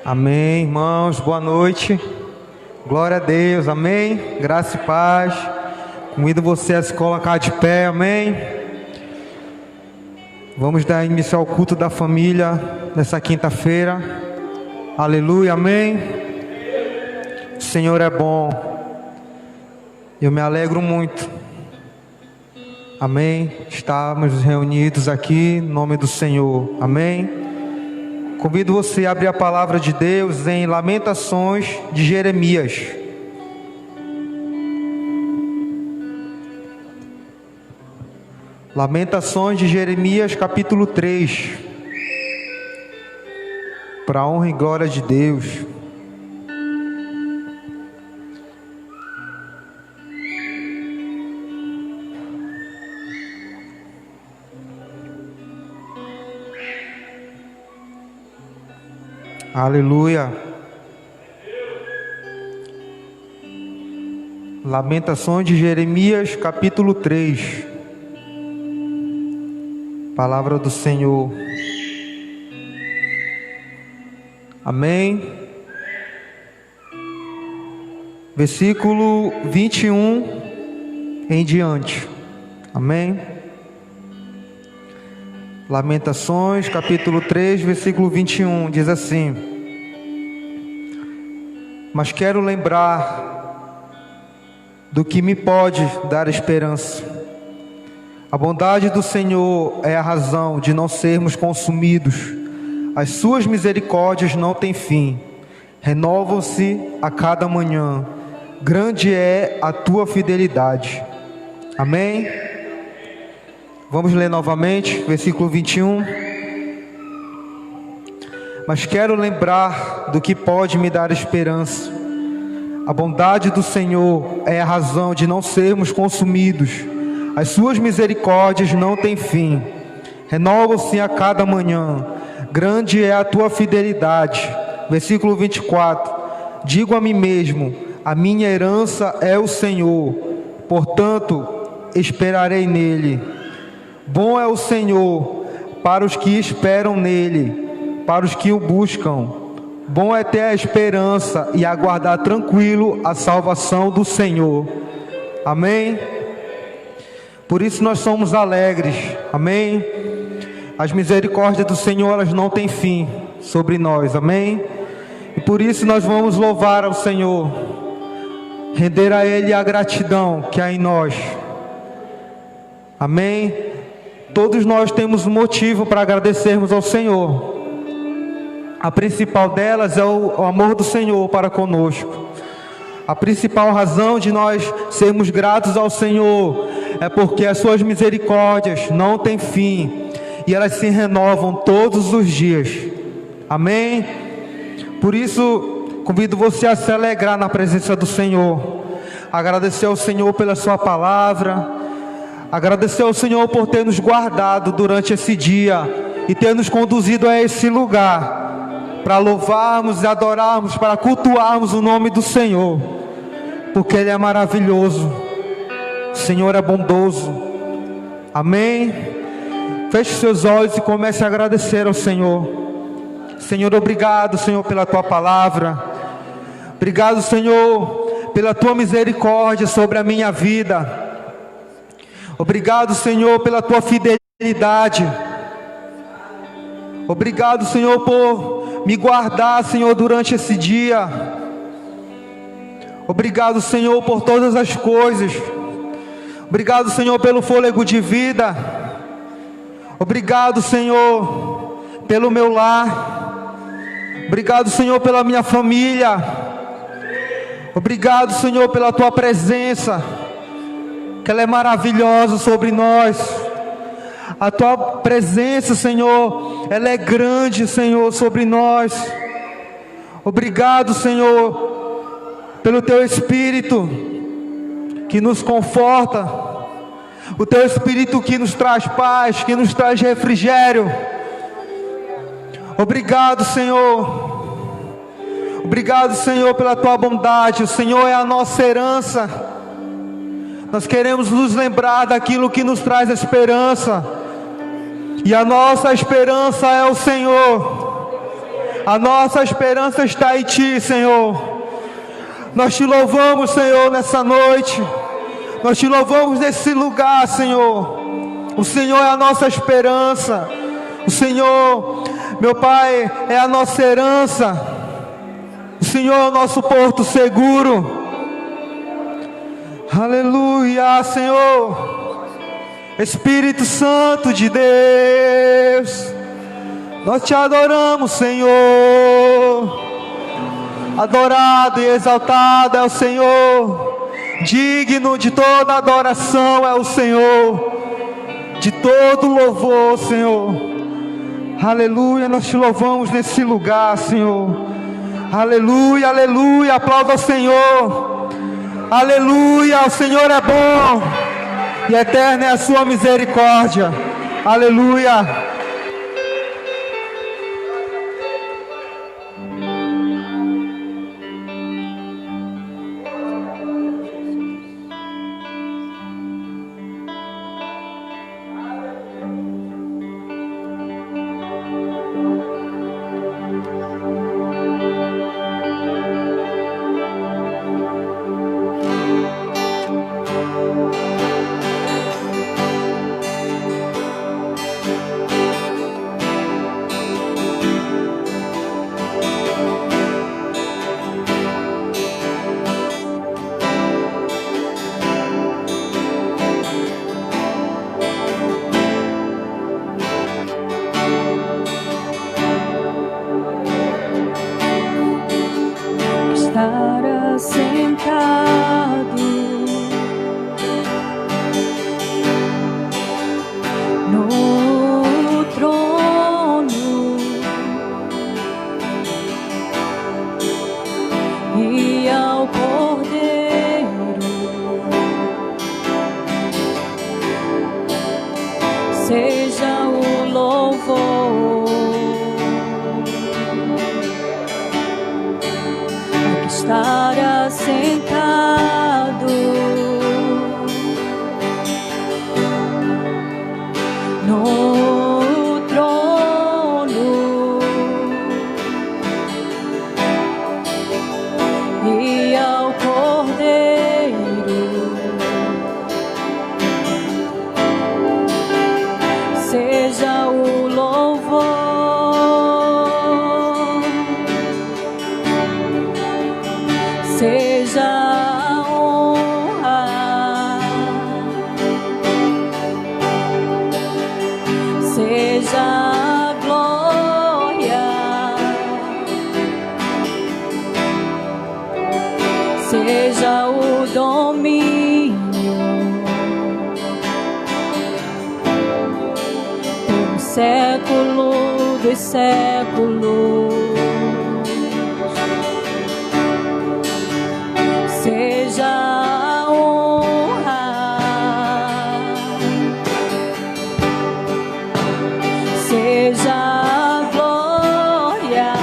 Amém, irmãos, boa noite. Glória a Deus, amém. Graça e paz. Convido você a se colocar de pé, amém. Vamos dar início ao culto da família nessa quinta-feira. Aleluia, amém. O Senhor é bom. Eu me alegro muito. Amém. Estamos reunidos aqui em nome do Senhor. Amém. Convido você a abrir a palavra de Deus em Lamentações de Jeremias. Lamentações de Jeremias, capítulo 3. Para a honra e glória de Deus. Aleluia. Lamentações de Jeremias, capítulo 3. Palavra do Senhor. Amém. Versículo 21 em diante. Amém. Lamentações, capítulo 3, versículo 21, diz assim: Mas quero lembrar do que me pode dar esperança. A bondade do Senhor é a razão de não sermos consumidos. As suas misericórdias não têm fim. Renovam-se a cada manhã. Grande é a tua fidelidade. Amém? Vamos ler novamente, versículo 21. Mas quero lembrar do que pode me dar esperança. A bondade do Senhor é a razão de não sermos consumidos. As suas misericórdias não têm fim. Renovam-se a cada manhã. Grande é a tua fidelidade. Versículo 24. Digo a mim mesmo: a minha herança é o Senhor, portanto esperarei nele. Bom é o Senhor para os que esperam nele, para os que o buscam. Bom é ter a esperança e aguardar tranquilo a salvação do Senhor. Amém? Por isso nós somos alegres. Amém? As misericórdias do Senhor, elas não têm fim sobre nós. Amém? E por isso nós vamos louvar ao Senhor, render a Ele a gratidão que há em nós. Amém? Todos nós temos motivo para agradecermos ao Senhor. A principal delas é o amor do Senhor para conosco. A principal razão de nós sermos gratos ao Senhor é porque as suas misericórdias não têm fim e elas se renovam todos os dias. Amém? Por isso, convido você a se alegrar na presença do Senhor. Agradecer ao Senhor pela sua palavra. Agradecer ao Senhor por ter nos guardado durante esse dia e ter nos conduzido a esse lugar para louvarmos e adorarmos, para cultuarmos o nome do Senhor, porque Ele é maravilhoso. O Senhor é bondoso. Amém? Feche seus olhos e comece a agradecer ao Senhor. Senhor, obrigado, Senhor, pela Tua palavra. Obrigado, Senhor, pela Tua misericórdia sobre a minha vida. Obrigado, Senhor, pela Tua fidelidade. Obrigado, Senhor, por me guardar, Senhor, durante esse dia. Obrigado, Senhor, por todas as coisas. Obrigado, Senhor, pelo fôlego de vida. Obrigado, Senhor, pelo meu lar. Obrigado, Senhor, pela minha família. Obrigado, Senhor, pela Tua presença, que ela é maravilhosa sobre nós. A Tua presença, Senhor, ela é grande, Senhor, sobre nós. Obrigado, Senhor, pelo Teu Espírito que nos conforta, o Teu Espírito que nos traz paz, que nos traz refrigério. Obrigado, Senhor. Obrigado, Senhor, pela Tua bondade. O Senhor é a nossa herança. Nós queremos nos lembrar daquilo que nos traz esperança. E a nossa esperança é o Senhor. A nossa esperança está em Ti, Senhor. Nós Te louvamos, Senhor, nessa noite. Nós Te louvamos nesse lugar, Senhor. O Senhor é a nossa esperança. O Senhor, meu Pai, é a nossa herança. O Senhor é o nosso porto seguro. Aleluia, Senhor. Espírito Santo de Deus, nós Te adoramos, Senhor. Adorado e exaltado é o Senhor. Digno de toda adoração é o Senhor. De todo louvor, Senhor. Aleluia, nós Te louvamos nesse lugar, Senhor. Aleluia, aleluia, aplauda o Senhor. Aleluia, o Senhor é bom e eterna é a sua misericórdia. Aleluia. Seja o louvor ao que estar assentado no trono e ao Cordeiro. Seja o louvor, seja a honra, seja a glória, seja o domínio século dos séculos. Seja a honra, seja a glória,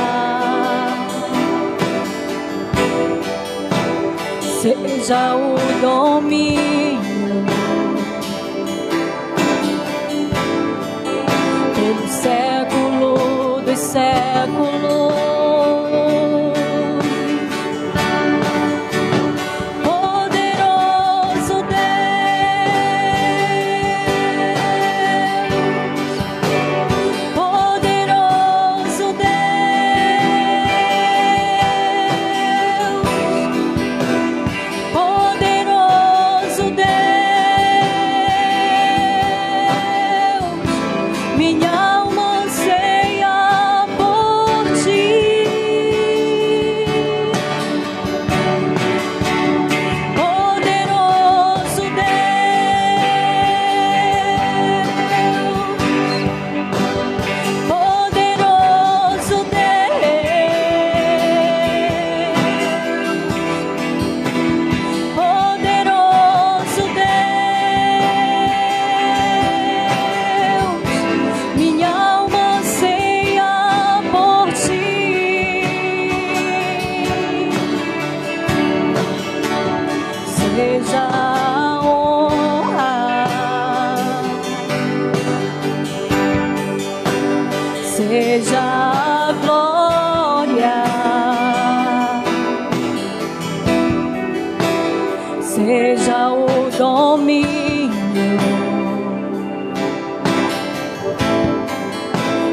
seja o domínio século dos séculos. Poderoso Deus, poderoso Deus, poderoso seja o domínio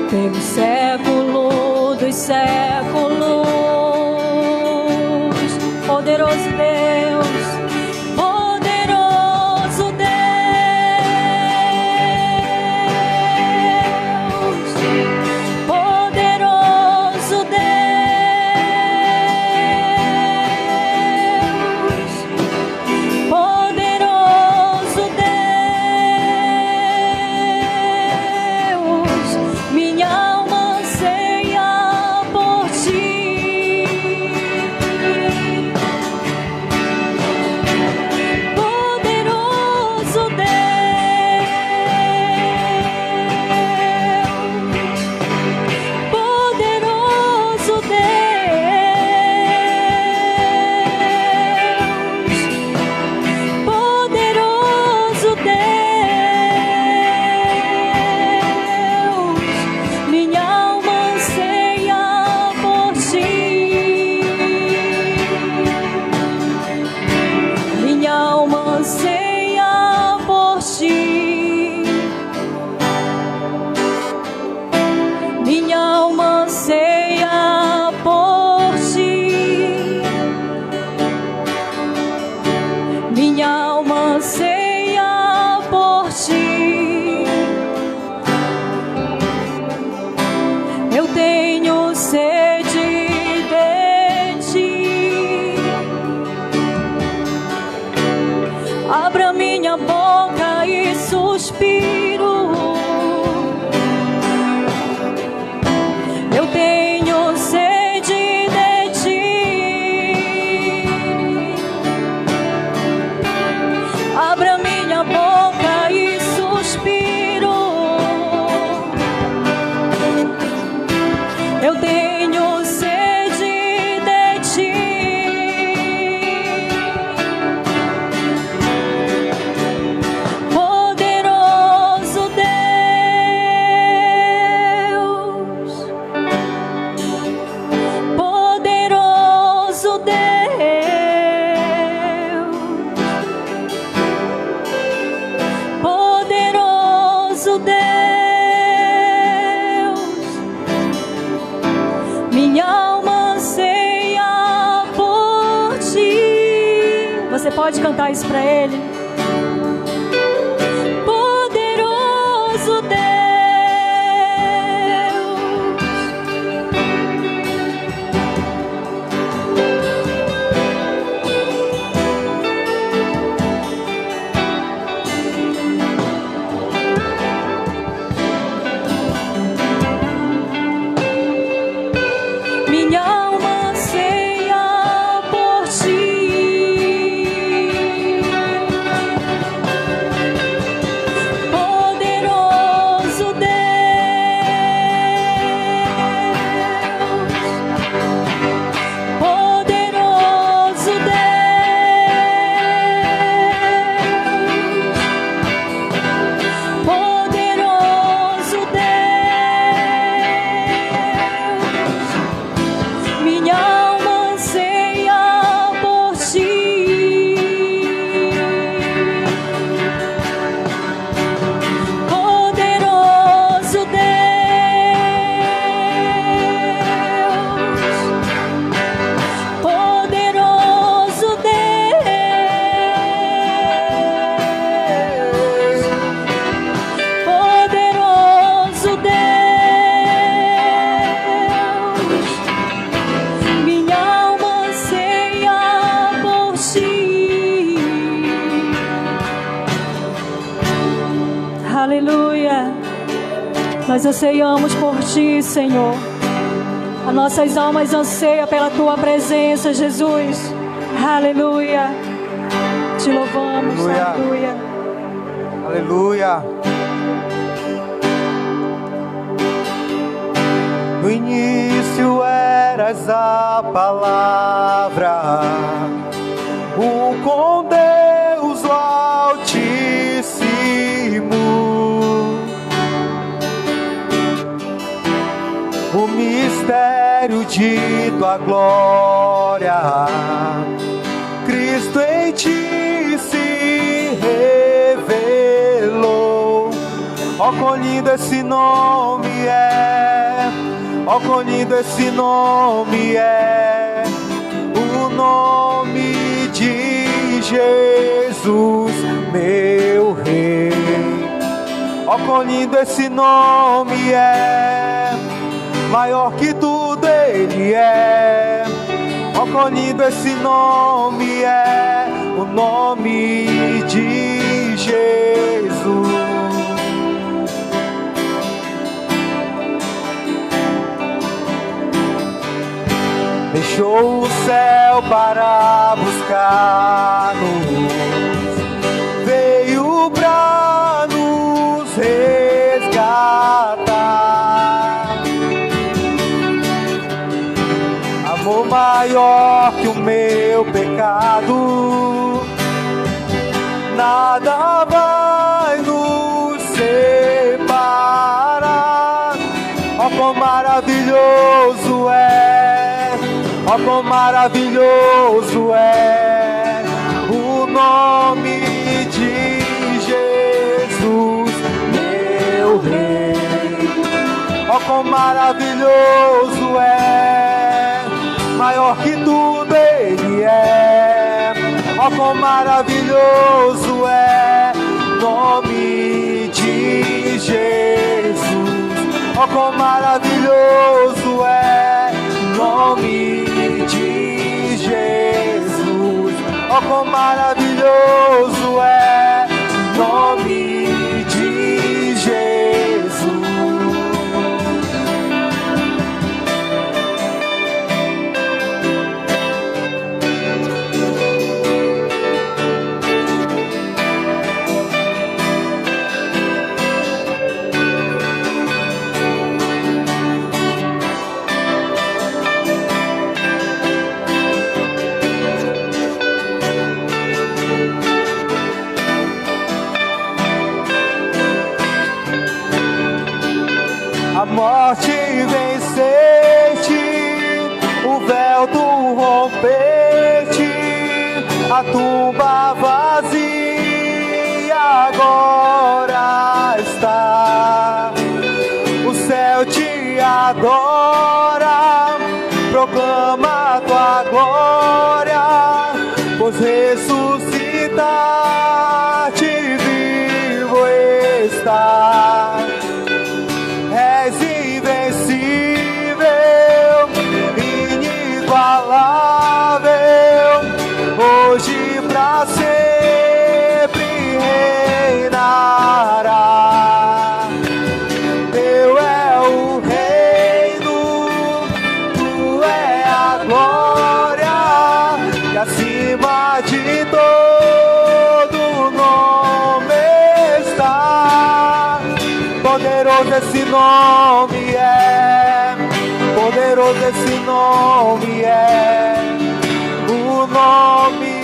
pelo século dos séculos. Poderoso Deus, poderoso Deus, poderoso Deus, poderoso Deus, minha alma anseia por ti. Minha alma anseia por ti. Minha alma anseia por ti. Eu tenho sede de ti. Abra minha boca e suspiro. Eu tenho sede de ti. Abra minha boca e suspiro. Eu tenho sede de ti. Poderoso Deus, poderoso Deus, poderoso Deus, minha alma anseia por ti. Você pode cantar isso para Ele? Poderoso Deus, minha alma anseia por ti. Poderoso Deus, poderoso Deus, poderoso Deus, minha alma anseia por ti. Poderoso Deus, poderoso Deus, poderoso Deus, minha alma anseia por ti. Aleluia. Nós anseiamos por ti, Senhor. As nossas almas anseiam pela tua presença, Jesus. Aleluia. Te louvamos. Aleluia. Aleluia. Aleluia. No início eras a palavra, o com Deus o Altíssimo. O mistério de tua glória, Cristo em ti se revelou. Ó, quão lindo esse nome é, ó, quão lindo esse nome é, o nome de Jesus, meu Rei. Ó, quão lindo esse nome é, maior que tudo ele é. Ó, quão lindo esse nome é, o nome de Jesus. Deixou o céu para buscar-nos, veio pra nos resgatar. Amor maior que o meu pecado, nada vai nos separar. Ó, quão maravilhoso é, ó, quão maravilhoso é o nome de Jesus, meu Rei. Ó, quão maravilhoso é, maior que tudo ele é. Ó, quão maravilhoso é o nome de Jesus. Ó, quão maravilhoso é o nome de Jesus. Ó, quão maravilhoso é o nome de Jesus. A morte venceste, o véu tu rompeste, a tumba vazia agora está. O céu te adora, proclama tua glória, pois ressuscitaste, vivo está. És invencível, inigualável, hoje pra sempre reinará. Teu é o reino, tu é a glória, que acima de todo nome está. Poderoso esse nome é, poderoso esse nome é, o nome,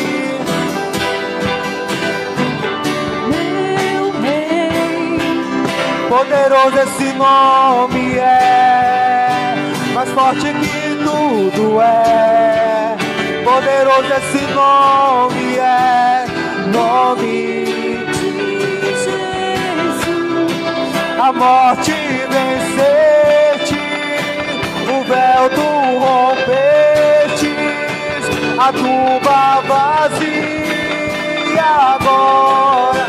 Meu Rei, poderoso esse nome é, mais forte que tudo é. Poderoso esse nome é, nome. A morte venceste, o véu tu rompeste, a tumba vazia agora.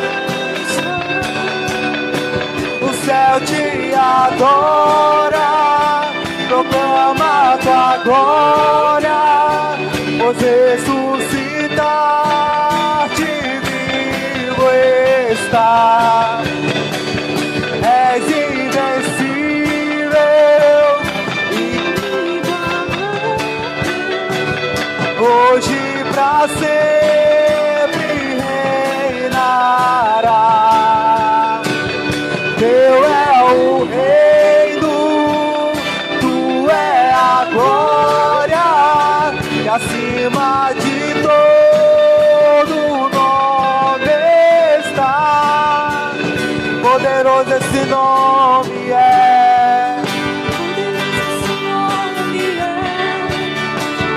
O céu te adora, proclama tua glória, pois ressuscitaste, vivo está. És invencível, hoje pra sempre reinará. Teu é o reino, tu é a glória, que acima de todo nome está. Poderoso esse nome é,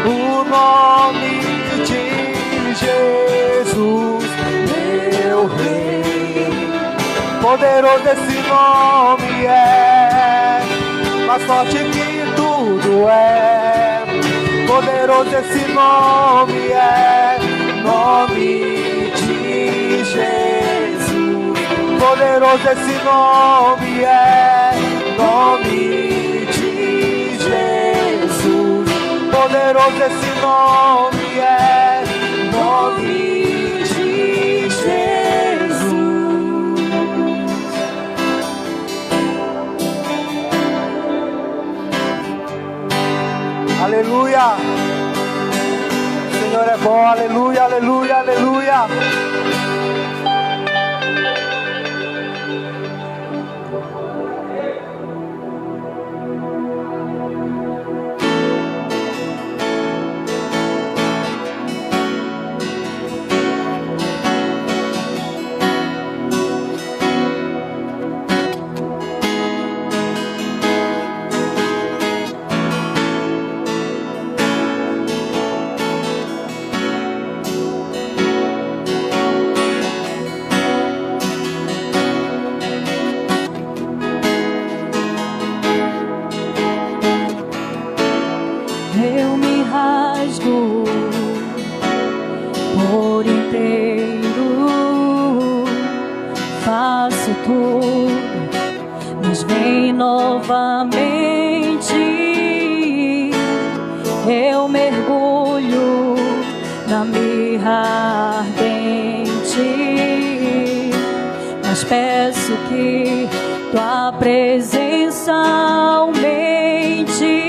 o nome de Jesus, meu Poderoso esse nome é, mais forte que tudo é. Poderoso esse nome é, nome de Jesus. Poderoso esse nome é, nome de Jesus. Poderoso esse nome é, nome de Jesus. Aleluia. O Senhor é bom, aleluia, aleluia, aleluia. Eu me rasgo por inteiro, faço tudo, mas vem novamente. Eu mergulho na mirra ardente, mas peço que tua presença aumente.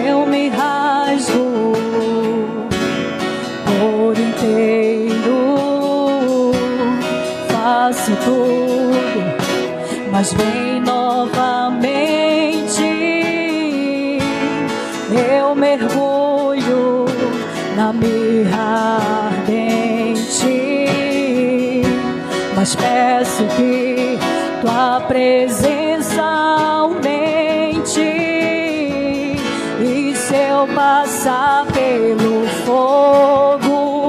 Eu me rasgo por inteiro, faço tudo, mas vem novamente. Eu mergulho na mirra ardente, mas peço que tua presença aumente. E se eu passar pelo fogo,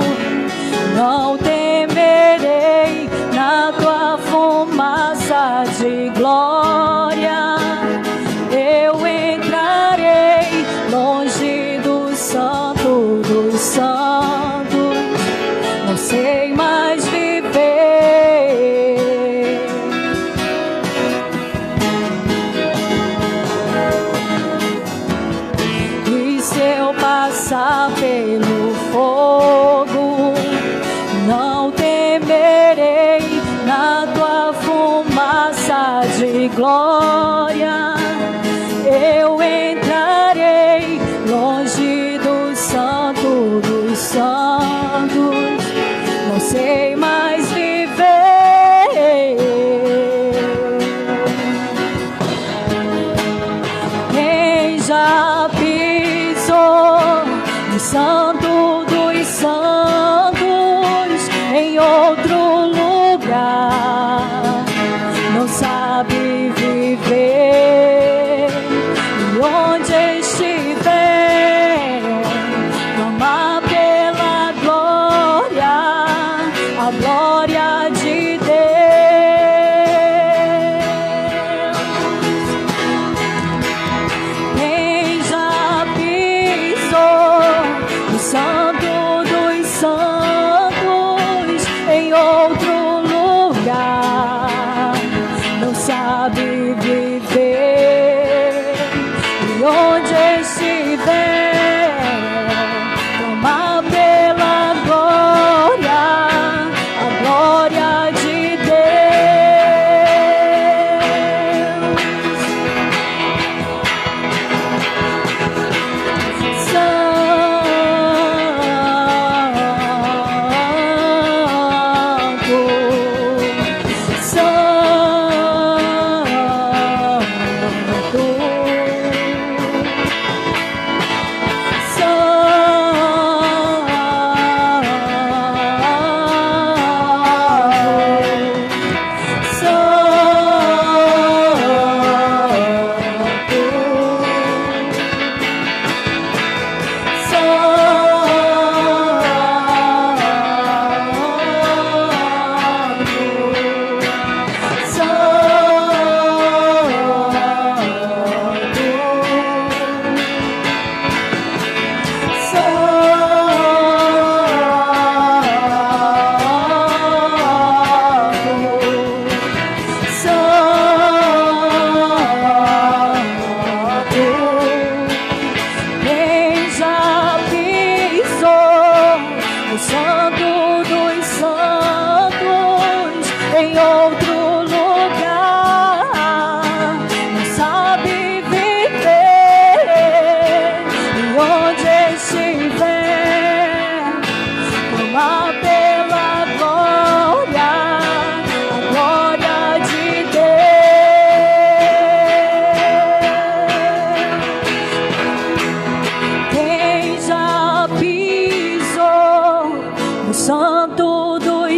não temerei, na tua fumaça de glória eu entrarei, longe do santo dos santos, não sei mais viver. E se eu passar pelo fogo, não temerei, na tua fumaça de glória eu entrarei, longe do santo dos santos, não sei mais viver. Quem já pisou no santo dos santos, em outro lugar, não sabe viver. E onde estiver, clamar pela glória, a glória de Deus. Quem já pisou no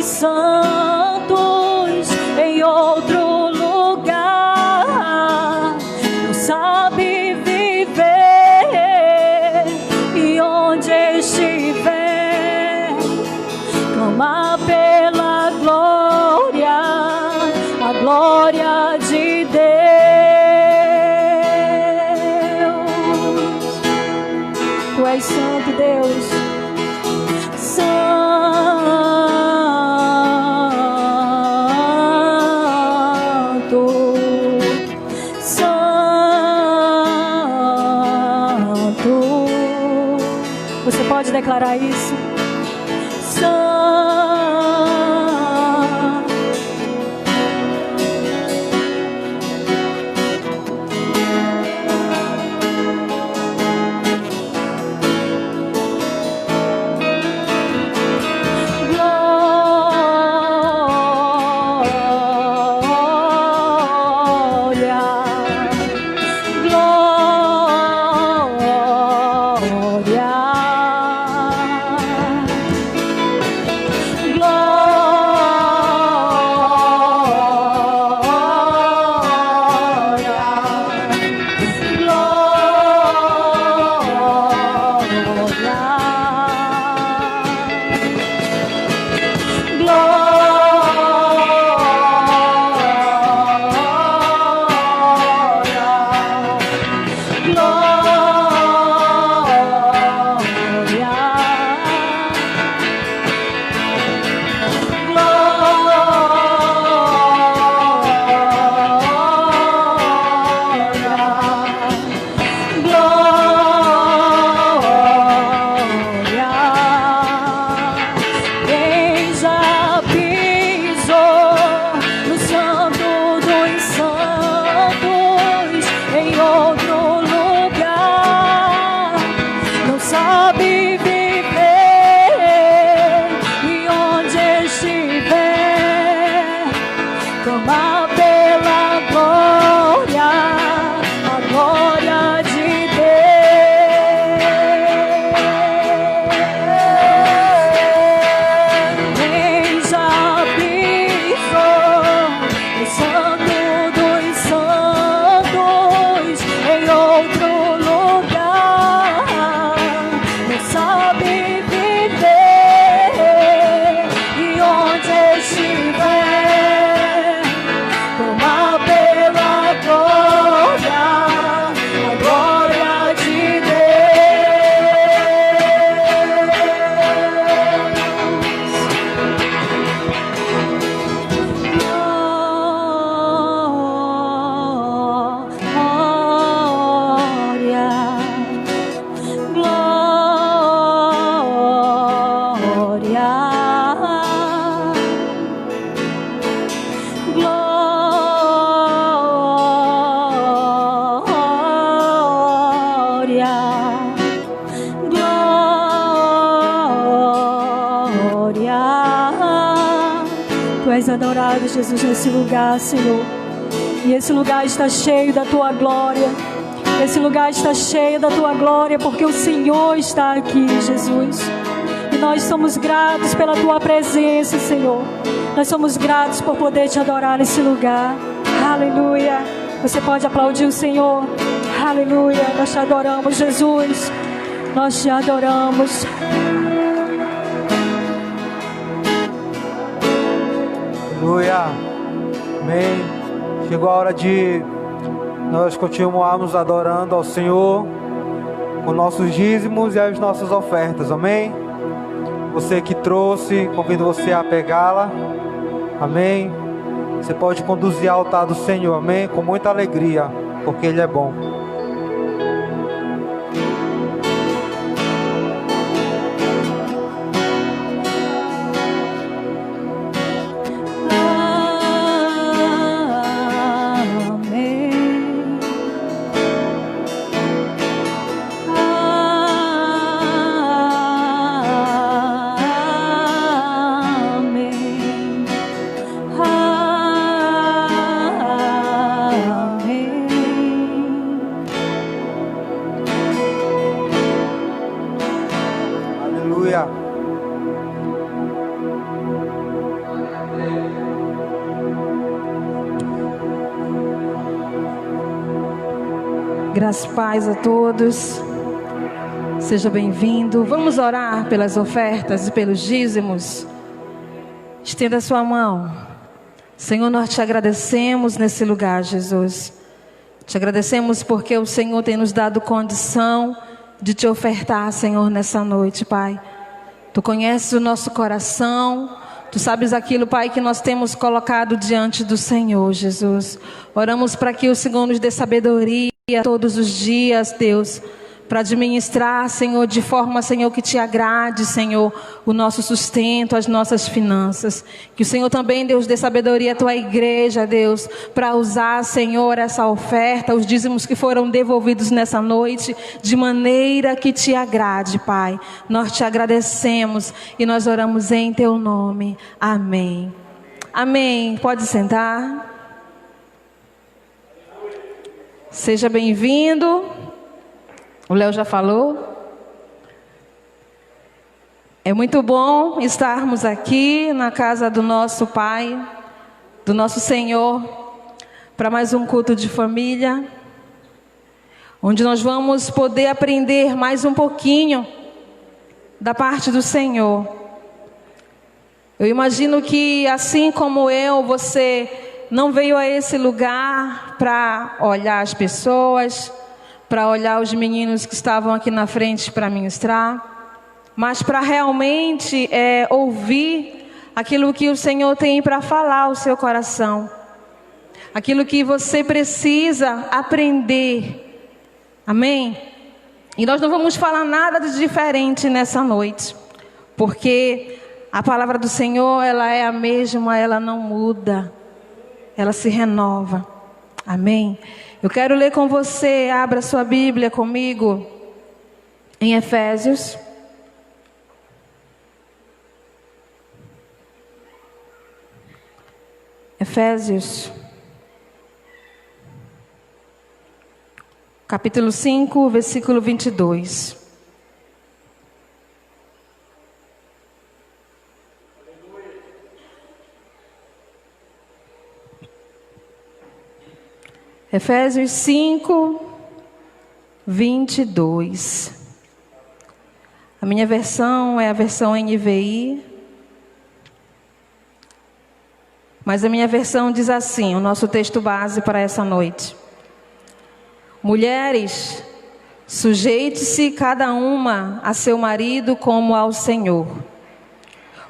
dos santos em outro lugar, não sabe viver, e onde estiver, clama pela glória, a glória de Deus. Tu és santo, Deus. Você pode declarar isso? Tu és adorado, Jesus, nesse lugar, Senhor. E esse lugar está cheio da Tua glória. Esse lugar está cheio da Tua glória, porque o Senhor está aqui, Jesus. E nós somos gratos pela Tua presença, Senhor. Nós somos gratos por poder Te adorar nesse lugar. Aleluia. Você pode aplaudir o Senhor. Aleluia. Nós Te adoramos, Jesus. Nós Te adoramos. Aleluia. Amém. Chegou a hora de nós continuarmos adorando ao Senhor com nossos dízimos e as nossas ofertas. Amém. Você que trouxe, convido você a pegá-la. Amém. Você pode conduzir ao altar do Senhor. Amém. Com muita alegria, porque Ele é bom. Graças e paz a todos. Seja bem-vindo. Vamos orar pelas ofertas e pelos dízimos. Estenda a sua mão. Senhor, nós te agradecemos nesse lugar, Jesus. Te agradecemos porque o Senhor tem nos dado condição de te ofertar, Senhor, nessa noite, Pai. Tu conheces o nosso coração. Tu sabes aquilo, Pai, que nós temos colocado diante do Senhor, Jesus. Oramos para que o Senhor nos dê sabedoria todos os dias, Deus, para administrar, Senhor, de forma, Senhor, que te agrade, Senhor, o nosso sustento, as nossas finanças. Que o Senhor também, Deus, dê sabedoria à tua igreja, Deus, para usar, Senhor, essa oferta, os dízimos que foram devolvidos nessa noite, de maneira que te agrade, Pai. Nós te agradecemos e nós oramos em teu nome. Amém. Amém. Pode sentar. Seja bem-vindo. O Léo já falou. É muito bom estarmos aqui na casa do nosso Pai, do nosso Senhor, para mais um culto de família, onde nós vamos poder aprender mais um pouquinho da parte do Senhor. Eu imagino que, assim como eu, você não veio a esse lugar para olhar as pessoas, para olhar os meninos que estavam aqui na frente para ministrar, mas para realmente ouvir aquilo que o Senhor tem para falar ao seu coração, aquilo que você precisa aprender. Amém? E nós não vamos falar nada de diferente nessa noite, porque a palavra do Senhor, ela é a mesma, ela não muda, ela se renova. Amém? Eu quero ler com você, abra sua Bíblia comigo, em Efésios. Efésios, capítulo 5, versículo 22. Efésios 5, 22. A minha versão é a versão NVI. Mas a minha versão diz assim, o nosso texto base para essa noite. Mulheres, sujeite-se cada uma a seu marido como ao Senhor.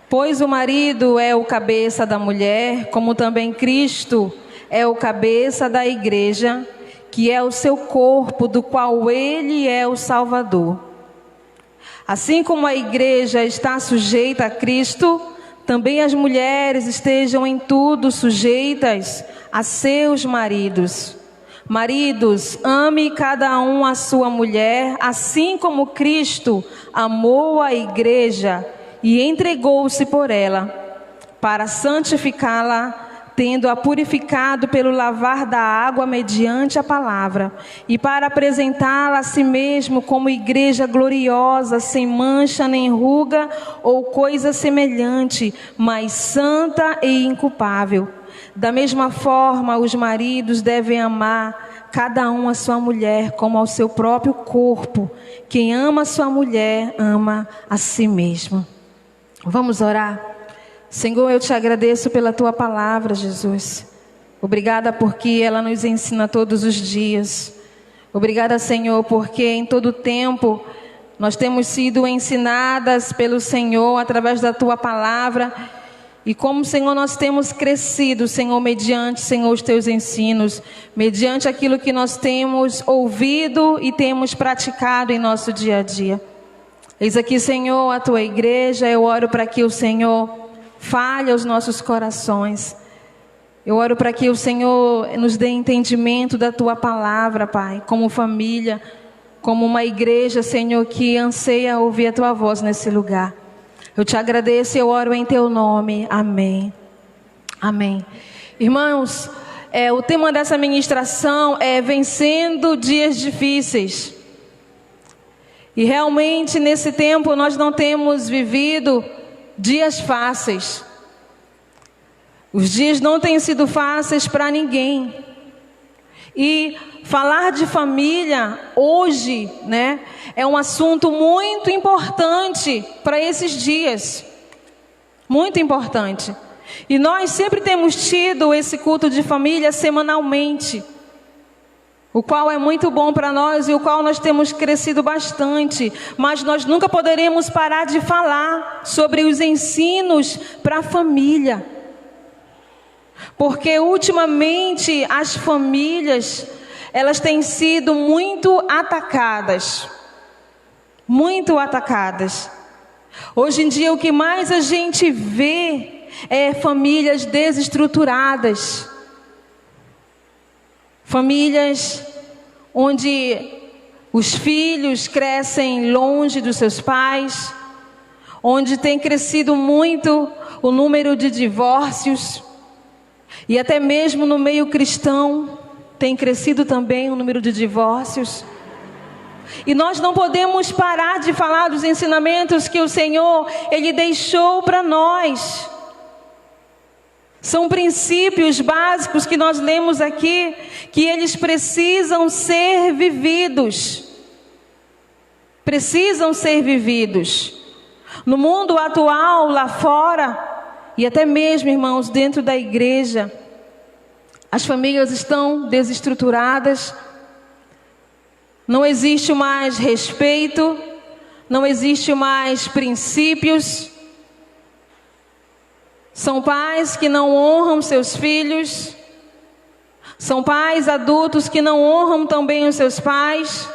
Pois o marido é o cabeça da mulher, como também Cristo é o cabeça da igreja, que é o seu corpo, do qual ele é o Salvador. Assim como a igreja está sujeita a Cristo, também as mulheres estejam em tudo sujeitas a seus maridos. Maridos, ame cada um a sua mulher, assim como Cristo amou a igreja e entregou-se por ela, para santificá-la, tendo-a purificado pelo lavar da água mediante a palavra, e para apresentá-la a si mesmo como igreja gloriosa, sem mancha nem ruga ou coisa semelhante, mas santa e inculpável. Da mesma forma, os maridos devem amar cada um a sua mulher como ao seu próprio corpo. Quem ama a sua mulher, ama a si mesmo. Vamos orar? Senhor, eu te agradeço pela tua palavra, Jesus. Obrigada porque ela nos ensina todos os dias. Obrigada, Senhor, porque em todo tempo nós temos sido ensinadas pelo Senhor através da tua palavra. E como, Senhor, nós temos crescido, Senhor, mediante, Senhor, os teus ensinos, mediante aquilo que nós temos ouvido e temos praticado em nosso dia a dia. Eis aqui, Senhor, a tua igreja. Eu oro para que o Senhor fale aos nossos corações. Eu oro para que o Senhor nos dê entendimento da tua palavra, Pai, como família, como uma igreja, Senhor, que anseia ouvir a tua voz nesse lugar. Eu te agradeço e eu oro em teu nome. Amém. Amém. Irmãos, o tema dessa ministração é vencendo dias difíceis. E realmente nesse tempo nós não temos vivido dias fáceis. Os dias não têm sido fáceis para ninguém. E falar de família hoje, né, é um assunto muito importante para esses dias. Muito importante. E nós sempre temos tido esse culto de família semanalmente, o qual é muito bom para nós e o qual nós temos crescido bastante. Mas nós nunca poderemos parar de falar sobre os ensinos para a família. Porque ultimamente as famílias, elas têm sido muito atacadas. Muito atacadas. Hoje em dia o que mais a gente vê é famílias desestruturadas. Famílias onde os filhos crescem longe dos seus pais, onde tem crescido muito o número de divórcios, e até mesmo no meio cristão tem crescido também o número de divórcios. E nós não podemos parar de falar dos ensinamentos que o Senhor, Ele deixou para nós. São princípios básicos que nós lemos aqui, que eles precisam ser vividos. Precisam ser vividos. No mundo atual, lá fora, e até mesmo, irmãos, dentro da igreja, as famílias estão desestruturadas. Não existe mais respeito, não existe mais princípios. São pais que não honram seus filhos. São pais adultos que não honram também os seus pais.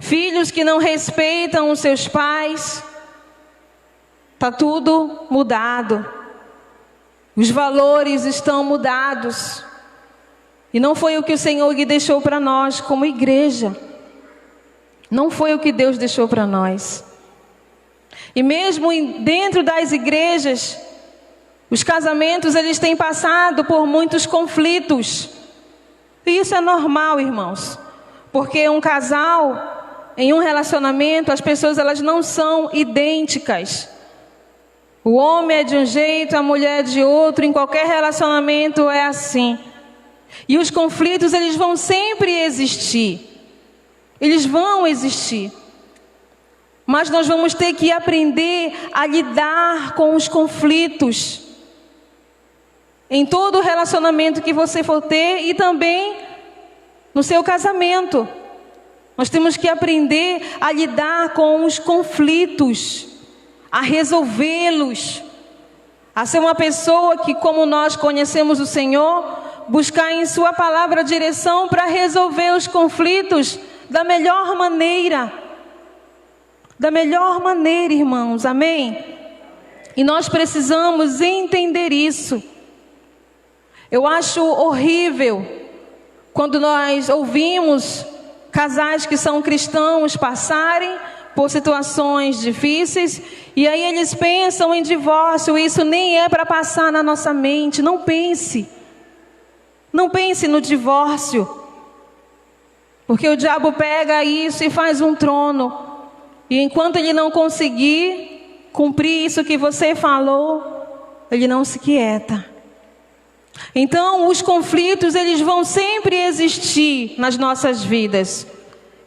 Filhos que não respeitam os seus pais. Está tudo mudado. Os valores estão mudados. E não foi o que o Senhor lhe deixou para nós como igreja. Não foi o que Deus deixou para nós. E mesmo dentro das igrejas, os casamentos, eles têm passado por muitos conflitos. E isso é normal, irmãos. Porque um casal, em um relacionamento, as pessoas, elas não são idênticas. O homem é de um jeito, a mulher é de outro. Em qualquer relacionamento é assim. E os conflitos, eles vão sempre existir. Eles vão existir. Mas nós vamos ter que aprender a lidar com os conflitos. Em todo relacionamento que você for ter e também no seu casamento. Nós temos que aprender a lidar com os conflitos, a resolvê-los, a ser uma pessoa que, como nós conhecemos o Senhor, buscar em sua palavra direção para resolver os conflitos da melhor maneira. Da melhor maneira, irmãos, amém? E nós precisamos entender isso. Eu acho horrível quando nós ouvimos casais que são cristãos passarem por situações difíceis e aí eles pensam em divórcio. Isso nem é para passar na nossa mente. Não pense. Não pense no divórcio. Porque o diabo pega isso e faz um trono. E enquanto ele não conseguir cumprir isso que você falou, ele não se quieta. Então, os conflitos, eles vão sempre existir nas nossas vidas.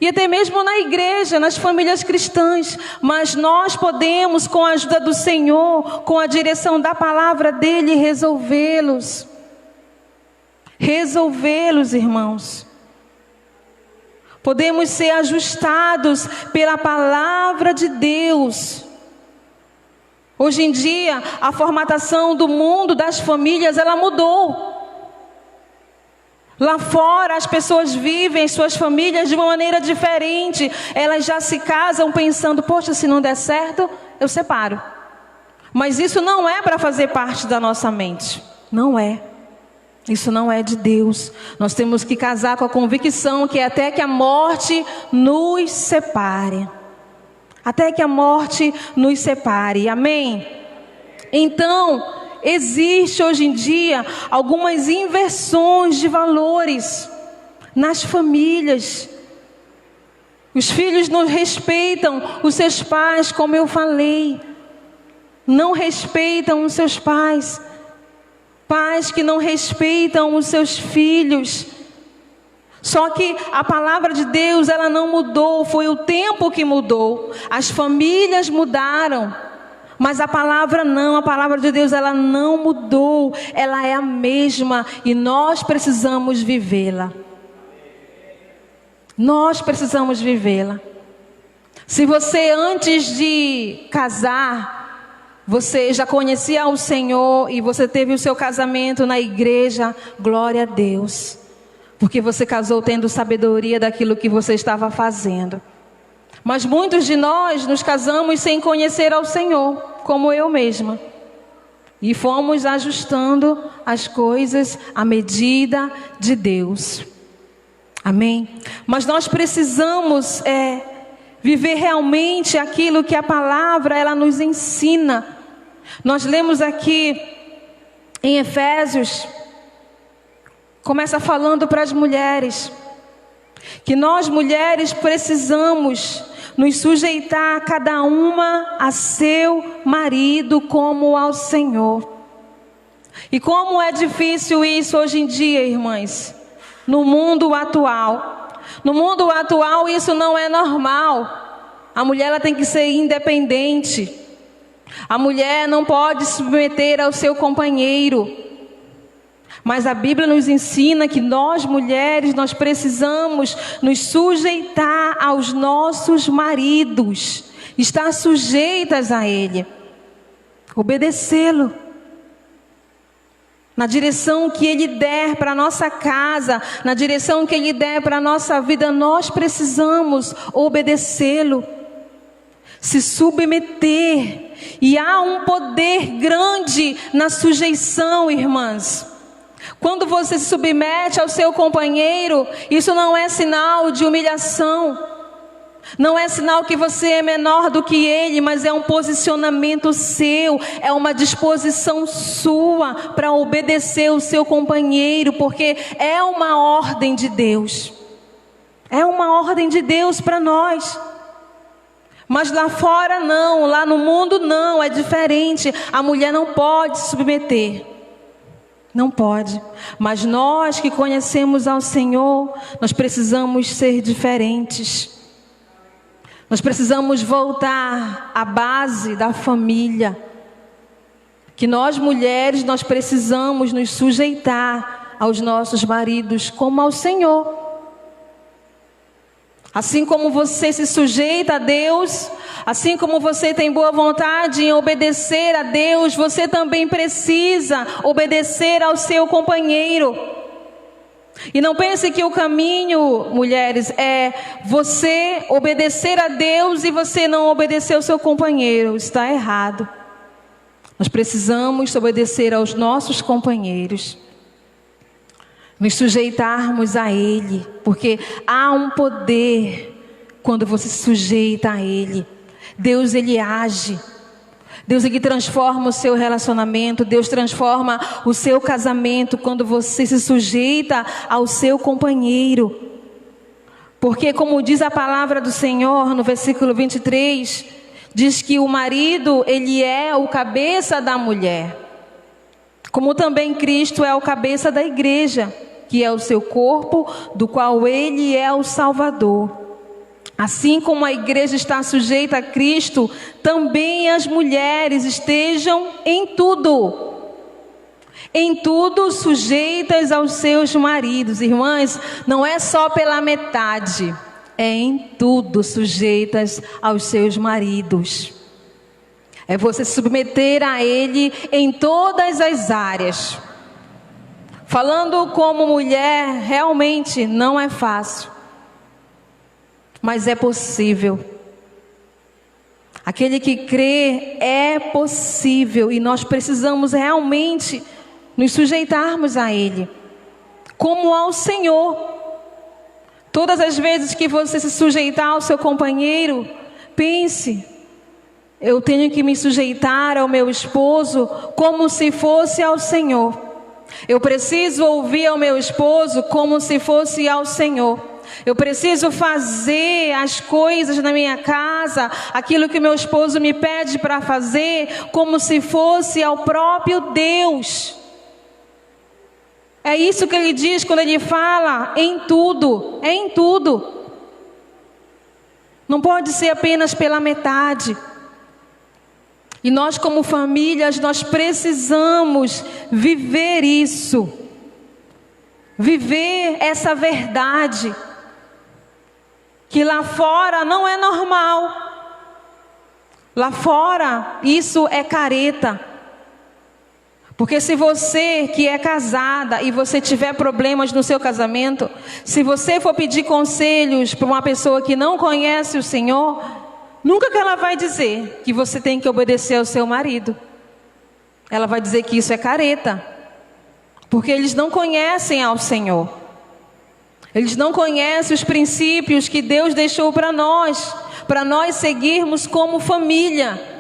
E até mesmo na igreja, nas famílias cristãs. Mas nós podemos, com a ajuda do Senhor, com a direção da palavra dEle, resolvê-los. Resolvê-los, irmãos. Podemos ser ajustados pela palavra de Deus. Hoje em dia, a formatação do mundo das famílias, ela mudou. Lá fora, as pessoas vivem as suas famílias de uma maneira diferente. Elas já se casam pensando, poxa, se não der certo, eu separo. Mas isso não é para fazer parte da nossa mente. Não é. Isso não é de Deus. Nós temos que casar com a convicção que até que a morte nos separe. Até que a morte nos separe. Amém? Então, existe hoje em dia algumas inversões de valores nas famílias. Os filhos não respeitam os seus pais, como eu falei. Não respeitam os seus pais. Pais que não respeitam os seus filhos. Só que a palavra de Deus, ela não mudou, foi o tempo que mudou. As famílias mudaram, mas a palavra não, a palavra de Deus, ela não mudou. Ela é a mesma e nós precisamos vivê-la. Nós precisamos vivê-la. Se você antes de casar, você já conhecia o Senhor e você teve o seu casamento na igreja, glória a Deus. Porque você casou tendo sabedoria daquilo que você estava fazendo. Mas muitos de nós nos casamos sem conhecer ao Senhor, como eu mesma. E fomos ajustando as coisas à medida de Deus. Amém? Mas nós precisamos viver realmente aquilo que a palavra ela nos ensina. Nós lemos aqui em Efésios, começa falando para as mulheres, que nós mulheres precisamos nos sujeitar cada uma a seu marido como ao Senhor. E como é difícil isso hoje em dia, irmãs, no mundo atual. No mundo atual isso não é normal. A mulher ela tem que ser independente. A mulher não pode se submeter ao seu companheiro. Mas a Bíblia nos ensina que nós mulheres, nós precisamos nos sujeitar aos nossos maridos, estar sujeitas a Ele, obedecê-lo, na direção que Ele der para a nossa casa, na direção que Ele der para a nossa vida, nós precisamos obedecê-lo, se submeter, e há um poder grande na sujeição, irmãs. Quando você se submete ao seu companheiro, isso não é sinal de humilhação, não é sinal que você é menor do que ele, mas é um posicionamento seu, é uma disposição sua para obedecer o seu companheiro, porque é uma ordem de Deus, é uma ordem de Deus para nós. Mas lá fora não, lá no mundo não, é diferente, a mulher não pode se submeter. Não pode, mas nós que conhecemos ao Senhor, nós precisamos ser diferentes. Nós precisamos voltar à base da família. Que nós mulheres, nós precisamos nos sujeitar aos nossos maridos como ao Senhor. Assim como você se sujeita a Deus, assim como você tem boa vontade em obedecer a Deus, você também precisa obedecer ao seu companheiro. E não pense que o caminho, mulheres, é você obedecer a Deus e você não obedecer ao seu companheiro. Está errado. Nós precisamos obedecer aos nossos companheiros, nos sujeitarmos a Ele, porque há um poder quando você se sujeita a Ele. Deus, Ele age. Deus, Ele transforma o seu relacionamento. Deus transforma o seu casamento quando você se sujeita ao seu companheiro. Porque como diz a palavra do Senhor no versículo 23, diz que o marido, ele é o cabeça da mulher. Como também Cristo é o cabeça da igreja, que é o seu corpo, do qual Ele é o Salvador. Assim como a igreja está sujeita a Cristo, também as mulheres estejam em tudo sujeitas aos seus maridos. Irmãs, não é só pela metade, é em tudo sujeitas aos seus maridos. É você se submeter a Ele em todas as áreas. Falando como mulher, realmente não é fácil, mas é possível. Aquele que crê, é possível, e nós precisamos realmente nos sujeitarmos a Ele, como ao Senhor. Todas as vezes que você se sujeitar ao seu companheiro, pense: eu tenho que me sujeitar ao meu esposo como se fosse ao Senhor. Eu preciso ouvir ao meu esposo como se fosse ao Senhor. Eu preciso fazer as coisas na minha casa, aquilo que meu esposo me pede para fazer, como se fosse ao próprio Deus. É isso que ele diz quando ele fala em tudo, é em tudo. Não pode ser apenas pela metade. E nós como famílias, nós precisamos viver isso. Viver essa verdade. Que lá fora não é normal. Lá fora isso é careta. Porque se você que é casada e você tiver problemas no seu casamento, se você for pedir conselhos para uma pessoa que não conhece o Senhor, nunca que ela vai dizer que você tem que obedecer ao seu marido. Ela vai dizer que isso é careta. Porque eles não conhecem ao Senhor. Eles não conhecem os princípios que Deus deixou para nós seguirmos como família.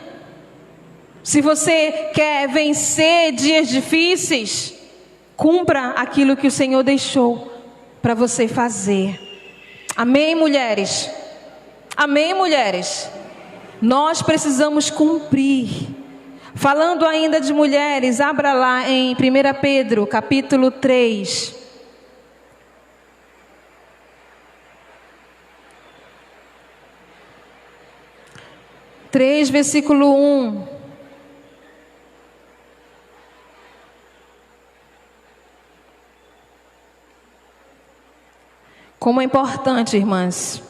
Se você quer vencer dias difíceis, cumpra aquilo que o Senhor deixou para você fazer. Amém, mulheres? Amém, mulheres? Nós precisamos cumprir. Falando ainda de mulheres, abra lá em 1 Pedro, capítulo 3. 3, versículo 1. Como é importante, irmãs.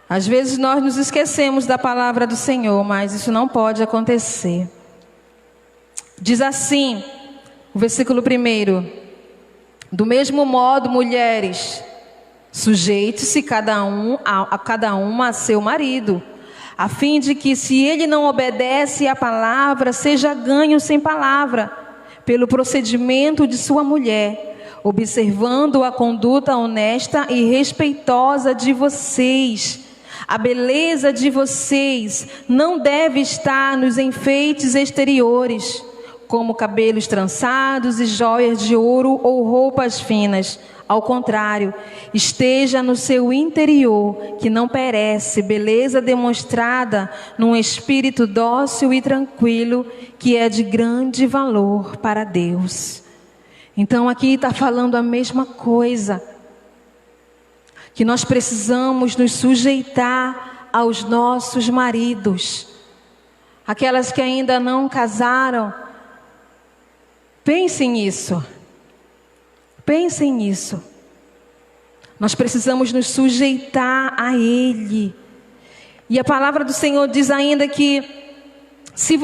Às vezes nós nos esquecemos da palavra do Senhor, mas isso não pode acontecer. Diz assim, o versículo 1. Do mesmo modo, mulheres, sujeite-se cada uma a seu marido, a fim de que, se ele não obedece à palavra, seja ganho sem palavra, pelo procedimento de sua mulher, observando a conduta honesta e respeitosa de vocês. A beleza de vocês não deve estar nos enfeites exteriores, como cabelos trançados e joias de ouro ou roupas finas. Ao contrário, esteja no seu interior, que não perece, beleza demonstrada num espírito dócil e tranquilo, que é de grande valor para Deus. Então aqui está falando a mesma coisa, que nós precisamos nos sujeitar aos nossos maridos. Aquelas que ainda não casaram, pensem nisso. Pensem nisso. Nós precisamos nos sujeitar a Ele. E a palavra do Senhor diz ainda que se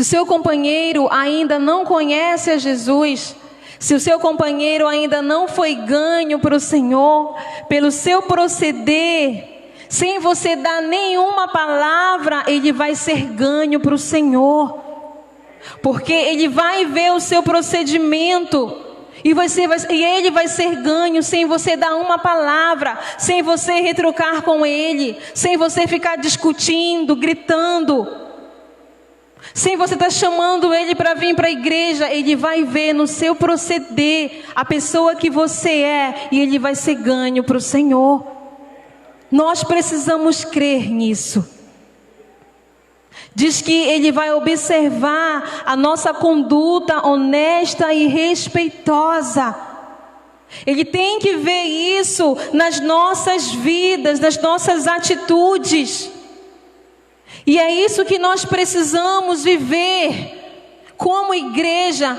o seu companheiro ainda não conhece a Jesus, se o seu companheiro ainda não foi ganho para o Senhor, pelo seu proceder, sem você dar nenhuma palavra, ele vai ser ganho para o Senhor. Porque ele vai ver o seu procedimento e ele vai ser ganho sem você dar uma palavra, sem você retrucar com ele, sem você ficar discutindo, gritando. Sem você estar chamando ele para vir para a igreja, ele vai ver no seu proceder a pessoa que você é e ele vai ser ganho para o Senhor. Nós precisamos crer nisso. Diz que ele vai observar a nossa conduta honesta e respeitosa. Ele tem que ver isso nas nossas vidas, nas nossas atitudes. E é isso que nós precisamos viver como igreja.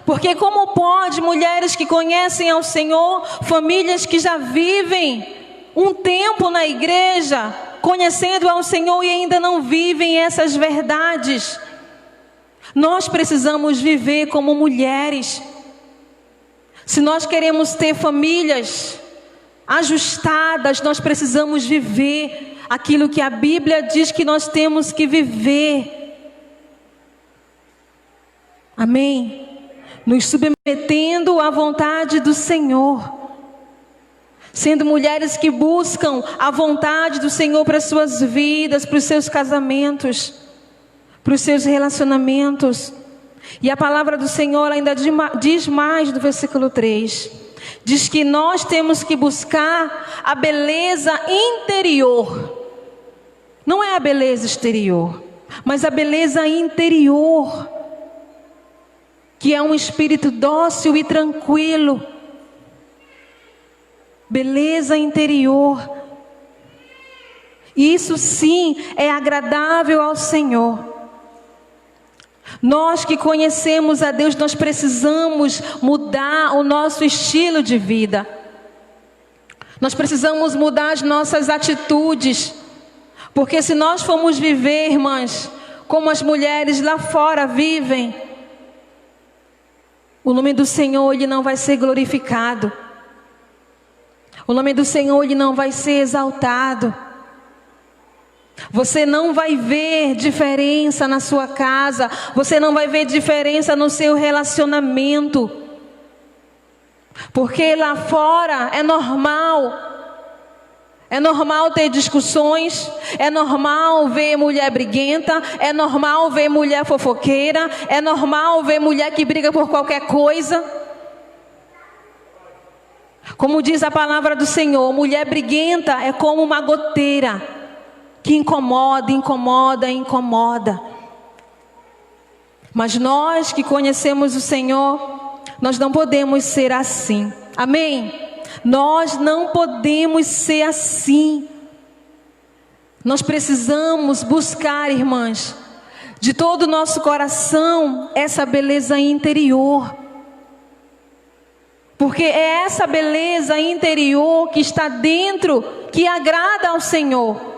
Porque como pode mulheres que conhecem ao Senhor, famílias que já vivem um tempo na igreja, conhecendo ao Senhor e ainda não vivem essas verdades? Nós precisamos viver como mulheres. Se nós queremos ter famílias ajustadas, nós precisamos viver aquilo que a Bíblia diz que nós temos que viver. Amém? Nos submetendo à vontade do Senhor. Sendo mulheres que buscam a vontade do Senhor para as suas vidas, para os seus casamentos, para os seus relacionamentos. E a palavra do Senhor ainda diz mais no versículo 3. Diz que nós temos que buscar a beleza interior. Não é a beleza exterior, mas a beleza interior. que é um espírito dócil e tranquilo. Beleza interior. Isso sim é agradável ao Senhor. Nós que conhecemos a Deus, nós precisamos mudar o nosso estilo de vida. Nós precisamos mudar as nossas atitudes. Porque se nós formos viver, irmãs, como as mulheres lá fora vivem, o nome do Senhor, ele não vai ser glorificado. O nome do Senhor, ele não vai ser exaltado. Você não vai ver diferença na sua casa. Você não vai ver diferença no seu relacionamento. Porque lá fora é normal. É normal ter discussões. É normal ver mulher briguenta. É normal ver mulher fofoqueira. É normal ver mulher que briga por qualquer coisa. Como diz a palavra do Senhor, mulher briguenta é como uma goteira que incomoda, incomoda, incomoda. Mas nós que conhecemos o Senhor, nós não podemos ser assim. Amém? Nós não podemos ser assim. Nós precisamos buscar, irmãs, de todo o nosso coração, essa beleza interior. Porque é essa beleza interior que está dentro, que agrada ao Senhor.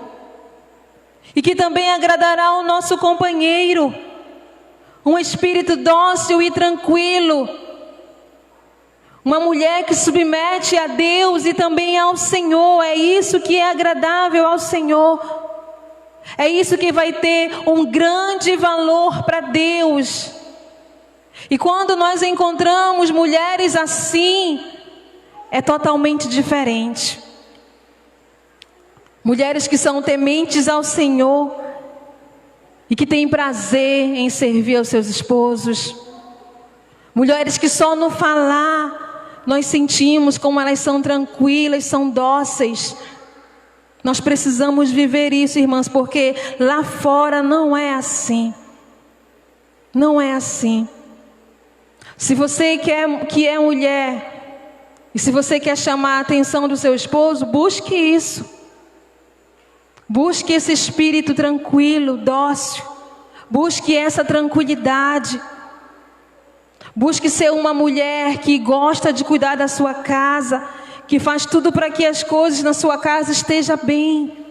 E que também agradará ao nosso companheiro. Um espírito dócil e tranquilo. Uma mulher que submete a Deus e também ao Senhor. É isso que é agradável ao Senhor. É isso que vai ter um grande valor para Deus. E quando nós encontramos mulheres assim, é totalmente diferente. Mulheres que são tementes ao Senhor e que têm prazer em servir aos seus esposos. Mulheres que só no falar nós sentimos como elas são tranquilas, são dóceis. Nós precisamos viver isso, irmãs, porque lá fora não é assim. Não é assim. Se você que é mulher e se você quer chamar a atenção do seu esposo, busque isso. Busque esse espírito tranquilo, dócil. Busque essa tranquilidade. Busque ser uma mulher que gosta de cuidar da sua casa, que faz tudo para que as coisas na sua casa estejam bem.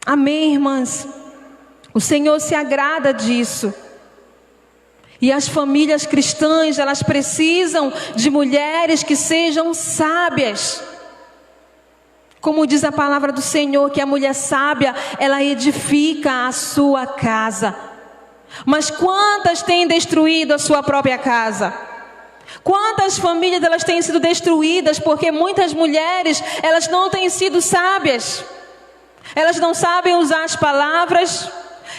Amém, irmãs? O Senhor se agrada disso. E as famílias cristãs, elas precisam de mulheres que sejam sábias. Como diz a palavra do Senhor, que a mulher sábia, ela edifica a sua casa. Mas quantas têm destruído a sua própria casa? Quantas famílias elas têm sido destruídas porque muitas mulheres, elas não têm sido sábias. Elas não sabem usar as palavras.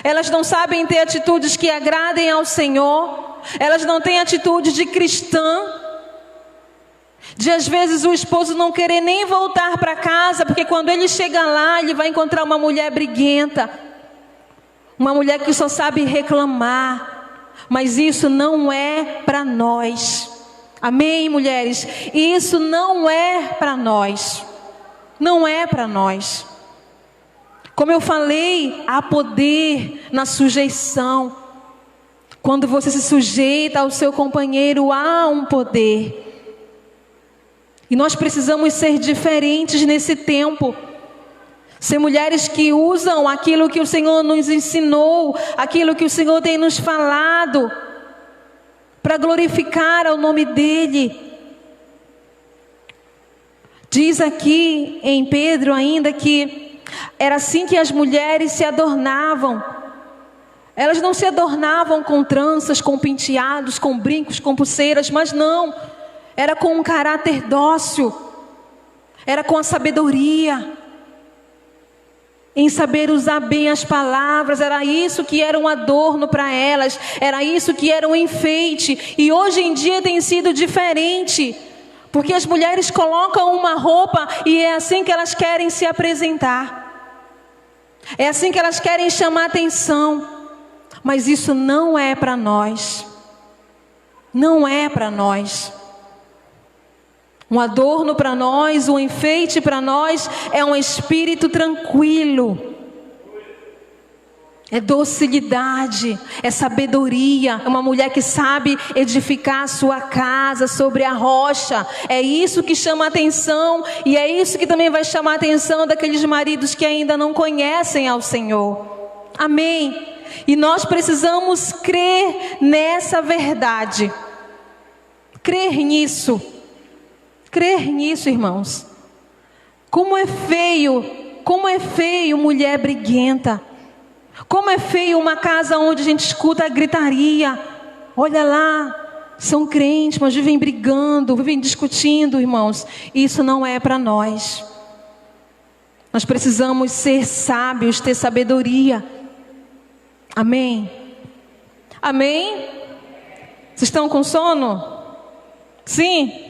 Elas não sabem ter atitudes que agradem ao Senhor. Elas não têm atitudes de cristã. De às vezes o esposo não querer nem voltar para casa, porque quando ele chega lá, ele vai encontrar uma mulher briguenta. Uma mulher que só sabe reclamar. Mas isso não é para nós. Amém, mulheres? Isso não é para nós. Não é para nós. Como eu falei, há poder na sujeição. Quando você se sujeita ao seu companheiro, há um poder. E nós precisamos ser diferentes nesse tempo. Ser mulheres que usam aquilo que o Senhor nos ensinou, aquilo que o Senhor tem nos falado, para glorificar ao nome dEle. Diz aqui em Pedro ainda que era assim que as mulheres se adornavam. Elas não se adornavam com tranças, com penteados, com brincos, com pulseiras, mas não. Era com um caráter dócil. Era com a sabedoria. Em saber usar bem as palavras. Era isso que era um adorno para elas. Era isso que era um enfeite. E hoje em dia tem sido diferente. Porque as mulheres colocam uma roupa e é assim que elas querem se apresentar. É assim que elas querem chamar atenção. Mas isso não é para nós. não é para nós. Um adorno para nós, um enfeite para nós é um espírito tranquilo. É docilidade, é sabedoria, é uma mulher que sabe edificar a sua casa sobre a rocha. É isso que chama a atenção, e é isso que também vai chamar a atenção daqueles maridos que ainda não conhecem ao Senhor. Amém? E nós precisamos crer nessa verdade. Crer nisso, irmãos. Como é feio mulher briguenta. Como é feio uma casa onde a gente escuta a gritaria. Olha lá, são crentes, mas vivem brigando, vivem discutindo, irmãos. Isso não é para nós. Nós precisamos ser sábios, ter sabedoria. Amém? Amém? Vocês estão com sono? Sim?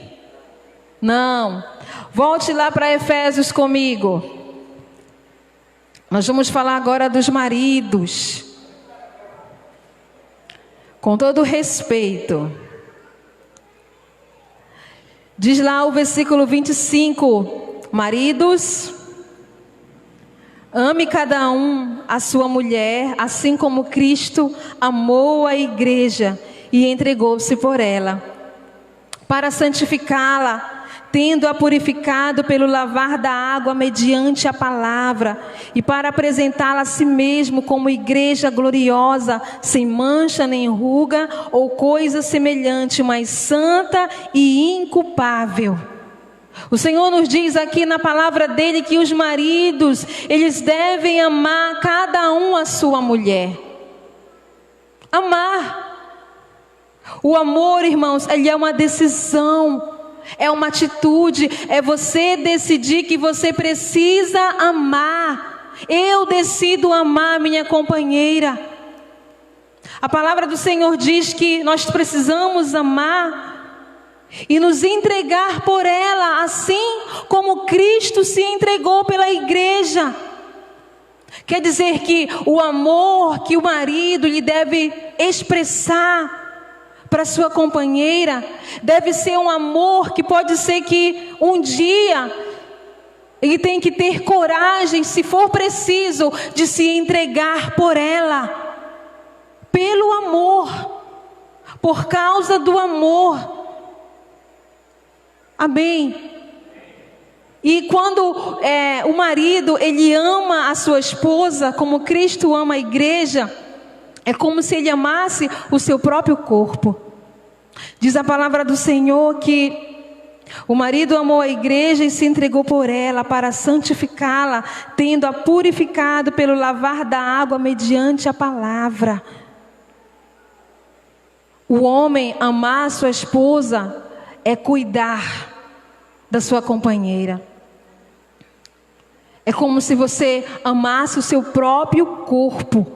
Não. Volte lá para Efésios comigo. Nós vamos falar agora dos maridos. Com todo respeito. Diz lá o versículo 25. Maridos, ame cada um a sua mulher, assim como Cristo amou a igreja e entregou-se por ela, para santificá-la, tendo-a purificado pelo lavar da água mediante a palavra, e para apresentá-la a si mesmo como igreja gloriosa, sem mancha nem ruga ou coisa semelhante, mas santa e inculpável. O Senhor nos diz aqui na palavra dele que os maridos, eles devem amar cada um a sua mulher. Amar. O amor, irmãos, ele é uma decisão. É uma atitude, é você decidir que você precisa amar. Eu decido amar minha companheira. A palavra do Senhor diz que nós precisamos amar e nos entregar por ela, assim como Cristo se entregou pela igreja. Quer dizer que o amor que o marido lhe deve expressar para sua companheira deve ser um amor que pode ser que um dia ele tem que ter coragem, se for preciso, de se entregar por ela, pelo amor, por causa do amor. Amém? E quando o marido ele ama a sua esposa como Cristo ama a igreja, é como se ele amasse o seu próprio corpo. Diz a palavra do Senhor que o marido amou a igreja e se entregou por ela para santificá-la, tendo-a purificado pelo lavar da água mediante a palavra. O homem amar a sua esposa é cuidar da sua companheira. É como se você amasse o seu próprio corpo.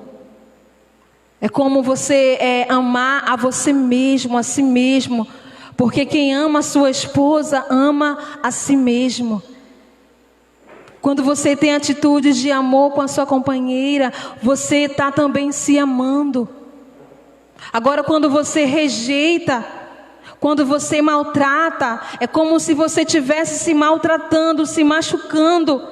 É como você amar a você mesmo, a si mesmo. Porque quem ama a sua esposa, ama a si mesmo. Quando você tem atitudes de amor com a sua companheira, você está também se amando. Agora, quando você rejeita, quando você maltrata, é como se você estivesse se maltratando, se machucando.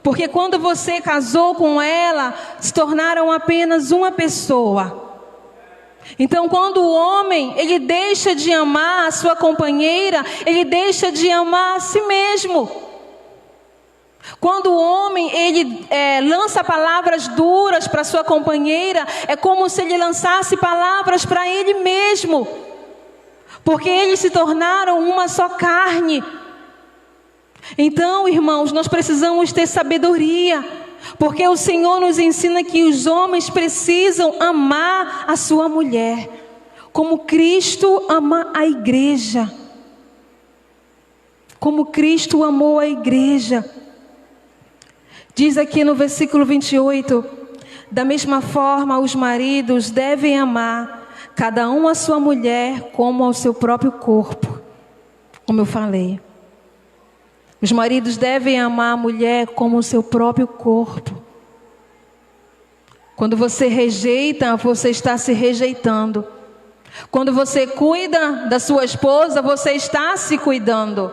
Porque quando você casou com ela, se tornaram apenas uma pessoa. Então, quando o homem, ele deixa de amar a sua companheira, ele deixa de amar a si mesmo. Quando o homem, ele lança palavras duras para sua companheira, é como se ele lançasse palavras para ele mesmo. Porque eles se tornaram uma só carne. Então, irmãos, nós precisamos ter sabedoria, porque o Senhor nos ensina que os homens precisam amar a sua mulher, como Cristo ama a igreja. Como Cristo amou a igreja. Diz aqui no versículo 28, da mesma forma os maridos devem amar cada um a sua mulher como ao seu próprio corpo, como eu falei. Os maridos devem amar a mulher como o seu próprio corpo. Quando você rejeita, você está se rejeitando. Quando você cuida da sua esposa, você está se cuidando.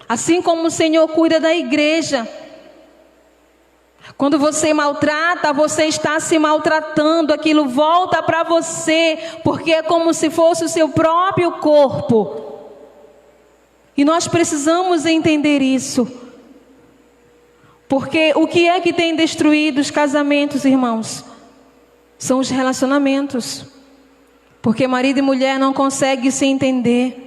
Assim como o Senhor cuida da igreja. Quando você maltrata, você está se maltratando. Aquilo volta para você, porque é como se fosse o seu próprio corpo. E nós precisamos entender isso. Porque o que é que tem destruído os casamentos, irmãos? São os relacionamentos. Porque marido e mulher não conseguem se entender.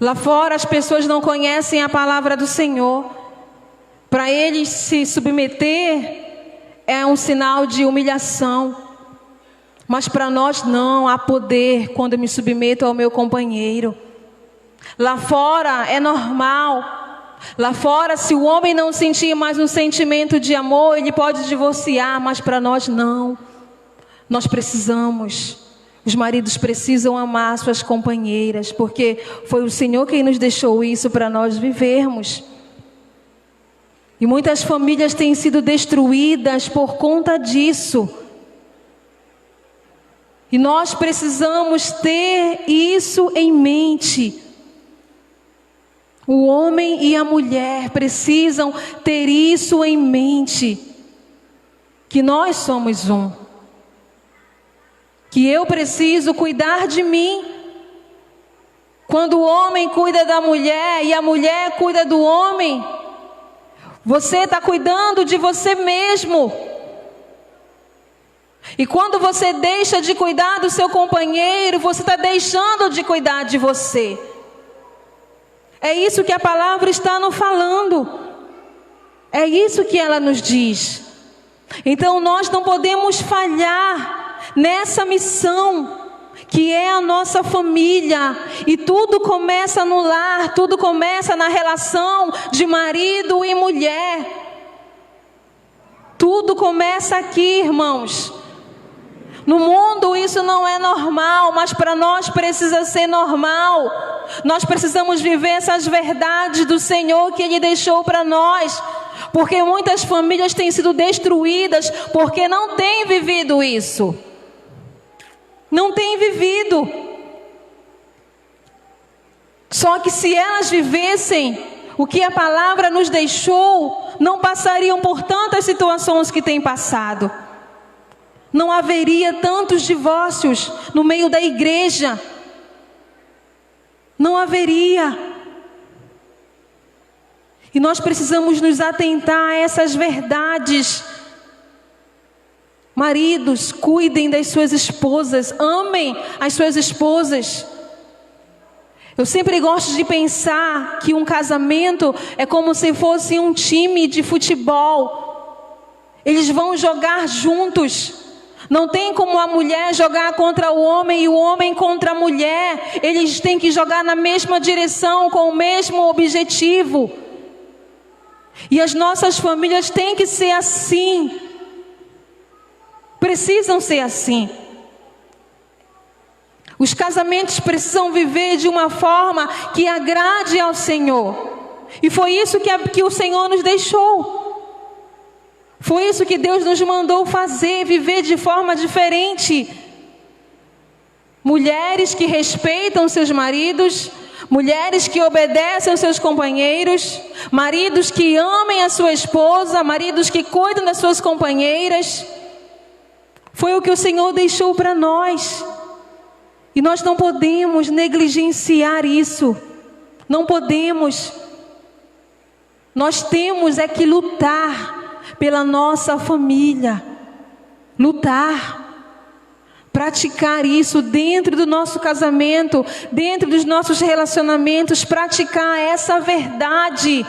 Lá fora as pessoas não conhecem a palavra do Senhor. Para eles se submeter é um sinal de humilhação. Mas para nós não, há poder quando eu me submeto ao meu companheiro. Lá fora é normal. Lá fora, se o homem não sentir mais um sentimento de amor, ele pode divorciar, mas para nós não. Nós precisamos, os maridos precisam amar suas companheiras, porque foi o Senhor quem nos deixou isso para nós vivermos. E muitas famílias têm sido destruídas por conta disso. E nós precisamos ter isso em mente. O homem e a mulher precisam ter isso em mente. Que nós somos um. Que eu preciso cuidar de mim. Quando o homem cuida da mulher e a mulher cuida do homem, você está cuidando de você mesmo. E quando você deixa de cuidar do seu companheiro, você está deixando de cuidar de você. É isso que a palavra está nos falando. É isso que ela nos diz. Então nós não podemos falhar nessa missão, que é a nossa família. E tudo começa no lar, tudo começa na relação de marido e mulher. Tudo começa aqui, irmãos. No mundo isso não é normal, mas para nós precisa ser normal. Nós precisamos viver essas verdades do Senhor que Ele deixou para nós. Porque muitas famílias têm sido destruídas porque não têm vivido isso. Não têm vivido. Só que se elas vivessem o que a palavra nos deixou, não passariam por tantas situações que têm passado. Não haveria tantos divórcios no meio da igreja. Não haveria. E nós precisamos nos atentar a essas verdades. Maridos, cuidem das suas esposas, amem as suas esposas. Eu sempre gosto de pensar que um casamento é como se fosse um time de futebol. Eles vão jogar juntos. Não tem como a mulher jogar contra o homem e o homem contra a mulher. Eles têm que jogar na mesma direção, com o mesmo objetivo. E as nossas famílias têm que ser assim. Precisam ser assim. Os casamentos precisam viver de uma forma que agrade ao Senhor. E foi isso que o Senhor nos deixou. Foi isso que Deus nos mandou fazer, viver de forma diferente. Mulheres que respeitam seus maridos, mulheres que obedecem aos seus companheiros, maridos que amem a sua esposa, maridos que cuidam das suas companheiras. Foi o que o Senhor deixou para nós. E nós não podemos negligenciar isso. Não podemos. Nós temos é que lutar pela nossa família. Lutar. Praticar isso dentro do nosso casamento, dentro dos nossos relacionamentos, praticar essa verdade.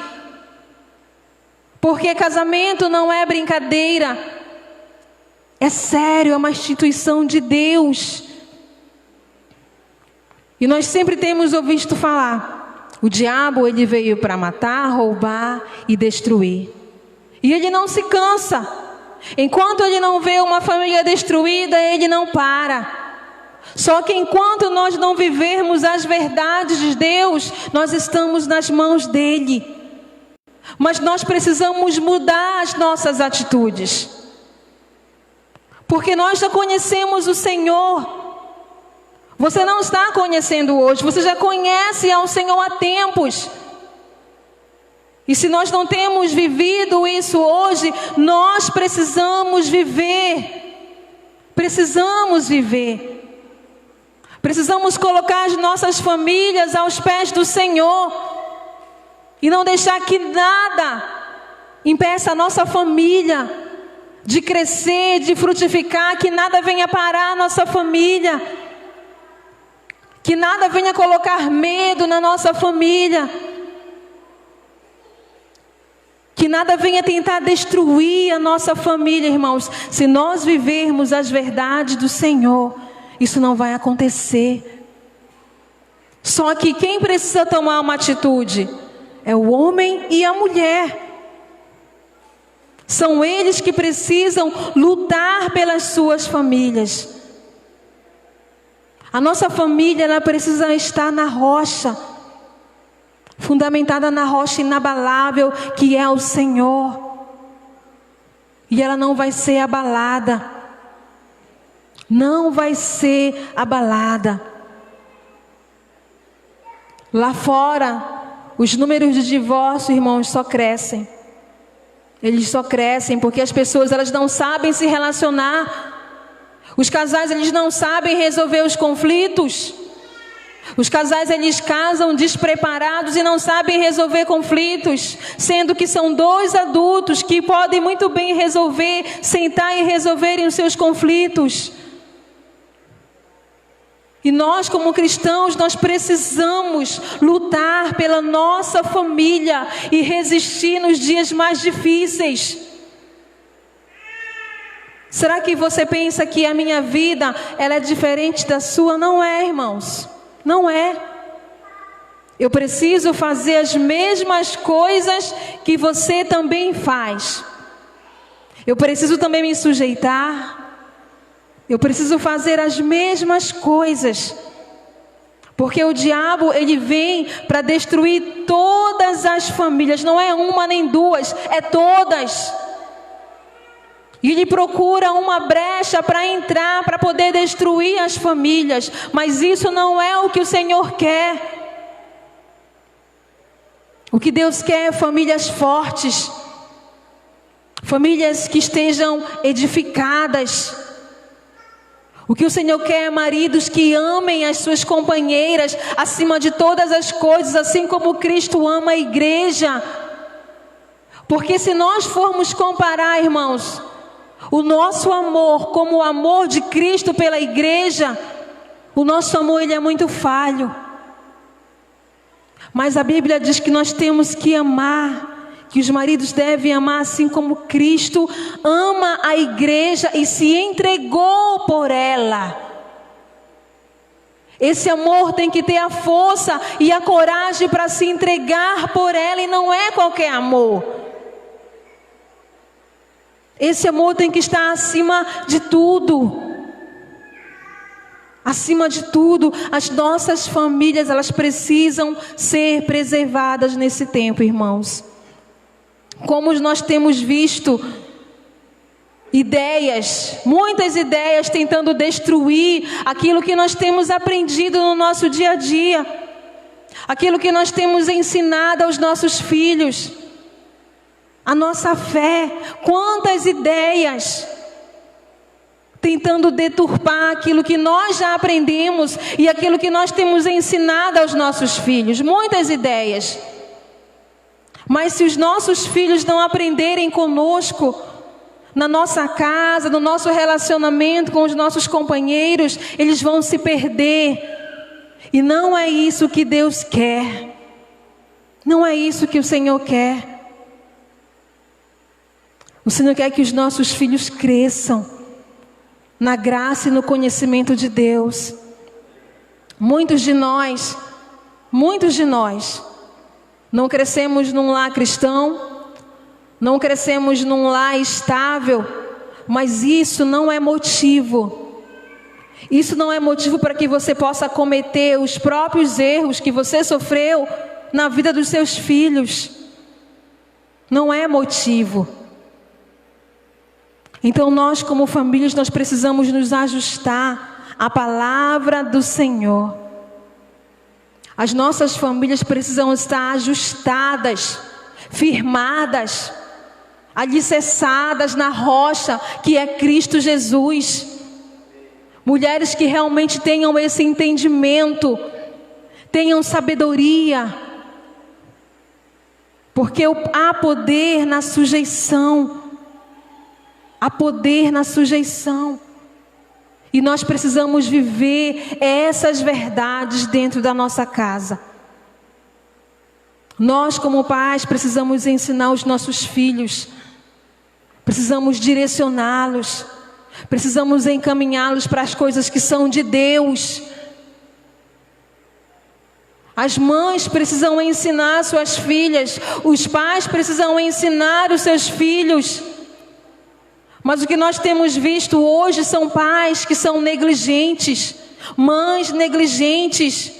Porque casamento não é brincadeira. É sério, é uma instituição de Deus. E nós sempre temos ouvido falar, o diabo ele veio para matar, roubar e destruir. E ele não se cansa. Enquanto ele não vê uma família destruída, ele não para. Só que enquanto nós não vivermos as verdades de Deus, nós estamos nas mãos dele. Mas nós precisamos mudar as nossas atitudes. Porque nós já conhecemos o Senhor. Você não está conhecendo hoje, você já conhece ao Senhor há tempos. E se nós não temos vivido isso hoje, nós precisamos viver. Precisamos viver. Precisamos colocar as nossas famílias aos pés do Senhor. E não deixar que nada impeça a nossa família de crescer, de frutificar, que nada venha parar a nossa família. Que nada venha colocar medo na nossa família. Que nada venha tentar destruir a nossa família, irmãos. Se nós vivermos as verdades do Senhor, isso não vai acontecer. Só que quem precisa tomar uma atitude é o homem e a mulher. São eles que precisam lutar pelas suas famílias. A nossa família, ela precisa estar na rocha, fundamentada na rocha inabalável, que é o Senhor. E ela não vai ser abalada. Não vai ser abalada. Lá fora, os números de divórcio, irmãos, só crescem. Eles só crescem porque as pessoas, elas não sabem se relacionar. Os casais, eles não sabem resolver os conflitos. Os casais, eles casam despreparados e não sabem resolver conflitos, sendo que são dois adultos que podem muito bem resolver, sentar e resolverem os seus conflitos. E nós, como cristãos, nós precisamos lutar pela nossa família e resistir nos dias mais difíceis. Será que você pensa que a minha vida, ela é diferente da sua? Não é, irmãos. Não é. Eu preciso fazer as mesmas coisas que você também faz. Eu preciso também me sujeitar. Eu preciso fazer as mesmas coisas. Porque o diabo, ele vem para destruir todas as famílias. Não é uma nem duas, é todas. E ele procura uma brecha para entrar, para poder destruir as famílias. Mas isso não é o que o Senhor quer. O que Deus quer é famílias fortes. Famílias que estejam edificadas. O que o Senhor quer é maridos que amem as suas companheiras acima de todas as coisas, assim como Cristo ama a igreja. Porque se nós formos comparar, irmãos, o nosso amor como o amor de Cristo pela igreja, o nosso amor, ele é muito falho. Mas a Bíblia diz que nós temos que amar, que os maridos devem amar assim como Cristo ama a igreja e se entregou por ela. Esse amor tem que ter a força e a coragem para se entregar por ela, e não é qualquer amor. Esse amor tem que estar acima de tudo. Acima de tudo, as nossas famílias, elas precisam ser preservadas nesse tempo, irmãos. Como nós temos visto ideias, muitas ideias tentando destruir aquilo que nós temos aprendido no nosso dia a dia. Aquilo que nós temos ensinado aos nossos filhos. A nossa fé, quantas ideias tentando deturpar aquilo que nós já aprendemos e aquilo que nós temos ensinado aos nossos filhos, muitas ideias. Mas se os nossos filhos não aprenderem conosco, na nossa casa, no nosso relacionamento com os nossos companheiros, eles vão se perder. E não é isso que Deus quer. Não é isso que o Senhor quer. O Senhor quer que os nossos filhos cresçam na graça e no conhecimento de Deus. Muitos de nós não crescemos num lar cristão, não crescemos num lar estável, mas isso não é motivo. Isso não é motivo para que você possa cometer os próprios erros que você sofreu na vida dos seus filhos. Não é motivo. Então nós, como famílias, nós precisamos nos ajustar a palavra do Senhor. As nossas famílias precisam estar ajustadas, firmadas, alicerçadas na rocha que é Cristo Jesus. Mulheres que realmente tenham esse entendimento, tenham sabedoria, porque há poder na sujeição, há poder na sujeição, e nós precisamos viver essas verdades dentro da nossa casa. Nós, como pais, precisamos ensinar os nossos filhos, precisamos direcioná-los, precisamos encaminhá-los para as coisas que são de Deus. As mães precisam ensinar suas filhas, os pais precisam ensinar os seus filhos. Mas o que nós temos visto hoje são pais que são negligentes, mães negligentes,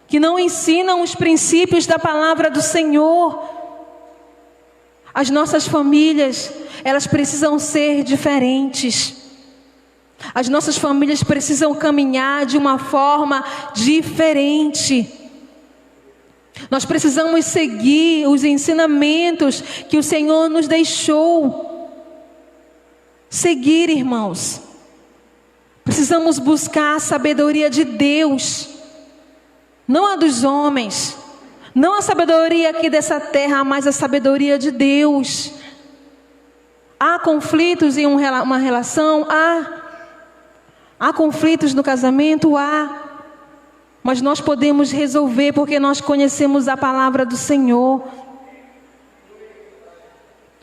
que não ensinam os princípios da palavra do Senhor. As nossas famílias, elas precisam ser diferentes. As nossas famílias precisam caminhar de uma forma diferente. Nós precisamos seguir os ensinamentos que o Senhor nos deixou. Seguir, irmãos. Precisamos buscar a sabedoria de Deus, não a dos homens, não a sabedoria aqui dessa terra, mas a sabedoria de Deus. Há conflitos em uma relação? Há conflitos no casamento? Há. Mas nós podemos resolver porque nós conhecemos a palavra do Senhor.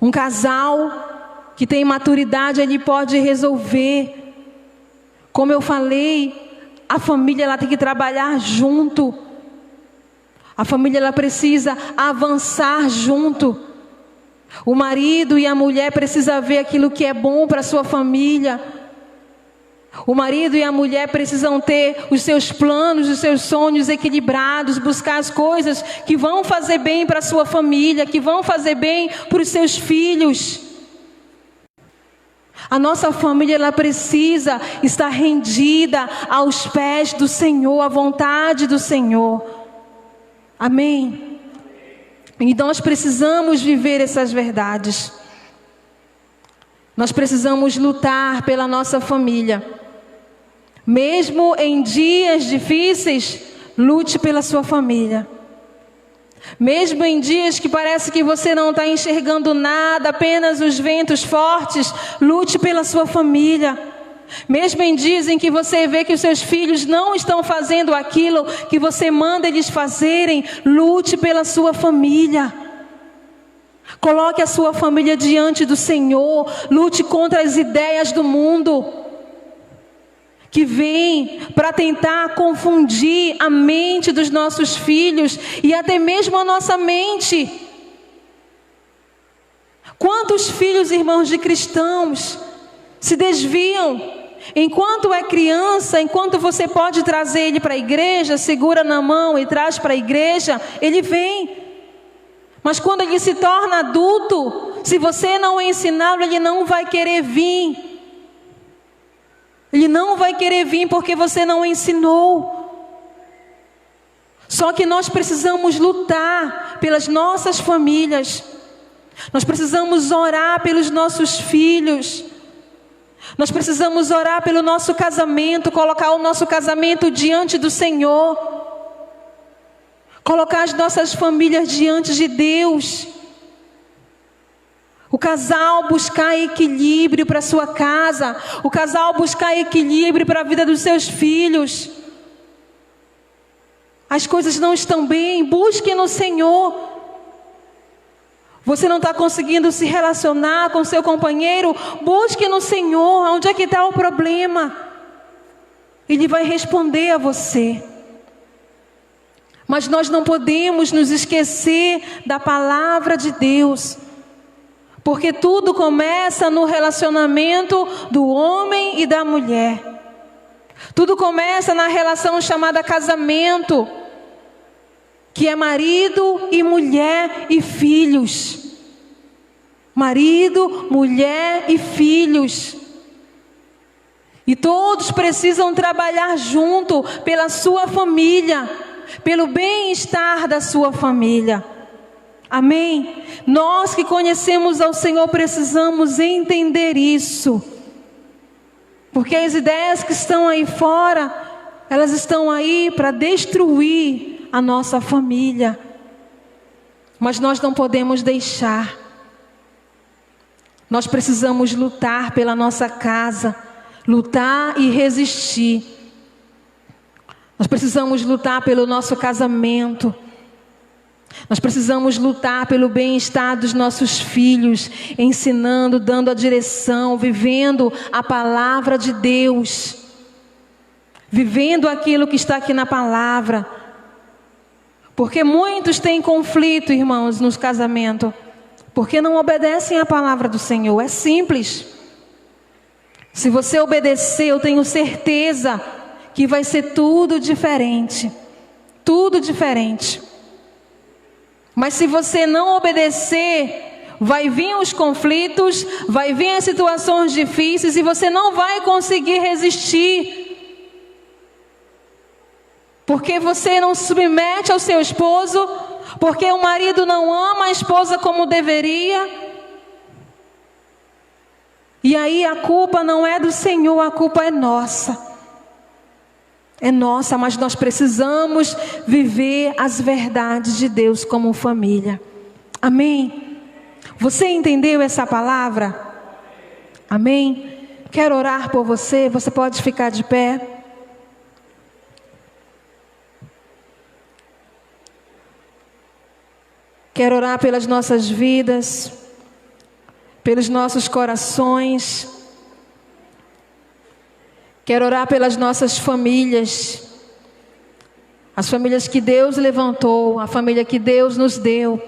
Um casal que tem maturidade, ele pode resolver. Como eu falei, a família ela tem que trabalhar junto. A família ela precisa avançar junto. O marido e a mulher precisam ver aquilo que é bom para a sua família. O marido e a mulher precisam ter os seus planos, os seus sonhos equilibrados, buscar as coisas que vão fazer bem para a sua família, que vão fazer bem para os seus filhos. A nossa família ela precisa estar rendida aos pés do Senhor, à vontade do Senhor. Amém? E nós precisamos viver essas verdades. Nós precisamos lutar pela nossa família. Mesmo em dias difíceis, lute pela sua família. Mesmo em dias que parece que você não está enxergando nada, apenas os ventos fortes, lute pela sua família. Mesmo em dias em que você vê que os seus filhos não estão fazendo aquilo que você manda eles fazerem, lute pela sua família. Coloque a sua família diante do Senhor, lute contra as ideias do mundo que vem para tentar confundir a mente dos nossos filhos e até mesmo a nossa mente. Quantos filhos, irmãos de cristãos, se desviam? Enquanto é criança, enquanto você pode trazer ele para a igreja, segura na mão e traz para a igreja, ele vem. Mas quando ele se torna adulto, se você não ensiná-lo, ele não vai querer vir. Ele não vai querer vir porque você não ensinou. Só que nós precisamos lutar pelas nossas famílias. Nós precisamos orar pelos nossos filhos. Nós precisamos orar pelo nosso casamento, colocar o nosso casamento diante do Senhor. Colocar as nossas famílias diante de Deus. O casal buscar equilíbrio para a sua casa. O casal buscar equilíbrio para a vida dos seus filhos. As coisas não estão bem, busque no Senhor. Você não está conseguindo se relacionar com seu companheiro, busque no Senhor. Onde é que está o problema? Ele vai responder a você. Mas nós não podemos nos esquecer da palavra de Deus. Porque tudo começa no relacionamento do homem e da mulher. Tudo começa na relação chamada casamento, que é marido e mulher e filhos. Marido, mulher e filhos. E todos precisam trabalhar junto pela sua família, pelo bem-estar da sua família. Amém? Nós que conhecemos ao Senhor precisamos entender isso. Porque as ideias que estão aí fora, elas estão aí para destruir a nossa família. Mas nós não podemos deixar. Nós precisamos lutar pela nossa casa, lutar e resistir. Nós precisamos lutar pelo nosso casamento. Nós precisamos lutar pelo bem-estar dos nossos filhos, ensinando, dando a direção, vivendo a palavra de Deus, vivendo aquilo que está aqui na palavra. Porque muitos têm conflito, irmãos, nos casamentos, porque não obedecem à palavra do Senhor. É simples. Se você obedecer, eu tenho certeza que vai ser tudo diferente. Tudo diferente. Mas se você não obedecer, vai vir os conflitos, vai vir as situações difíceis e você não vai conseguir resistir. Porque você não se submete ao seu esposo, porque o marido não ama a esposa como deveria. E aí a culpa não é do Senhor, a culpa é nossa. É nossa, mas nós precisamos viver as verdades de Deus como família. Amém? Você entendeu essa palavra? Amém? Quero orar por você, você pode ficar de pé. Quero orar pelas nossas vidas, pelos nossos corações. Quero orar pelas nossas famílias, as famílias que Deus levantou, a família que Deus nos deu.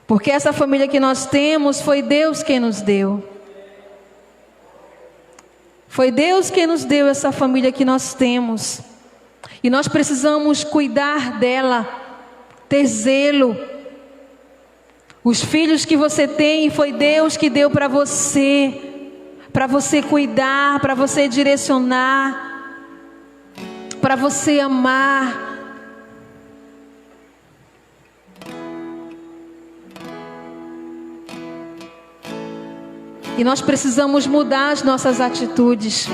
Porque essa família que nós temos, foi Deus quem nos deu. Foi Deus quem nos deu essa família que nós temos. E nós precisamos cuidar dela, ter zelo. Os filhos que você tem, foi Deus que deu para você cuidar, para você direcionar, para você amar. E nós precisamos mudar as nossas atitudes.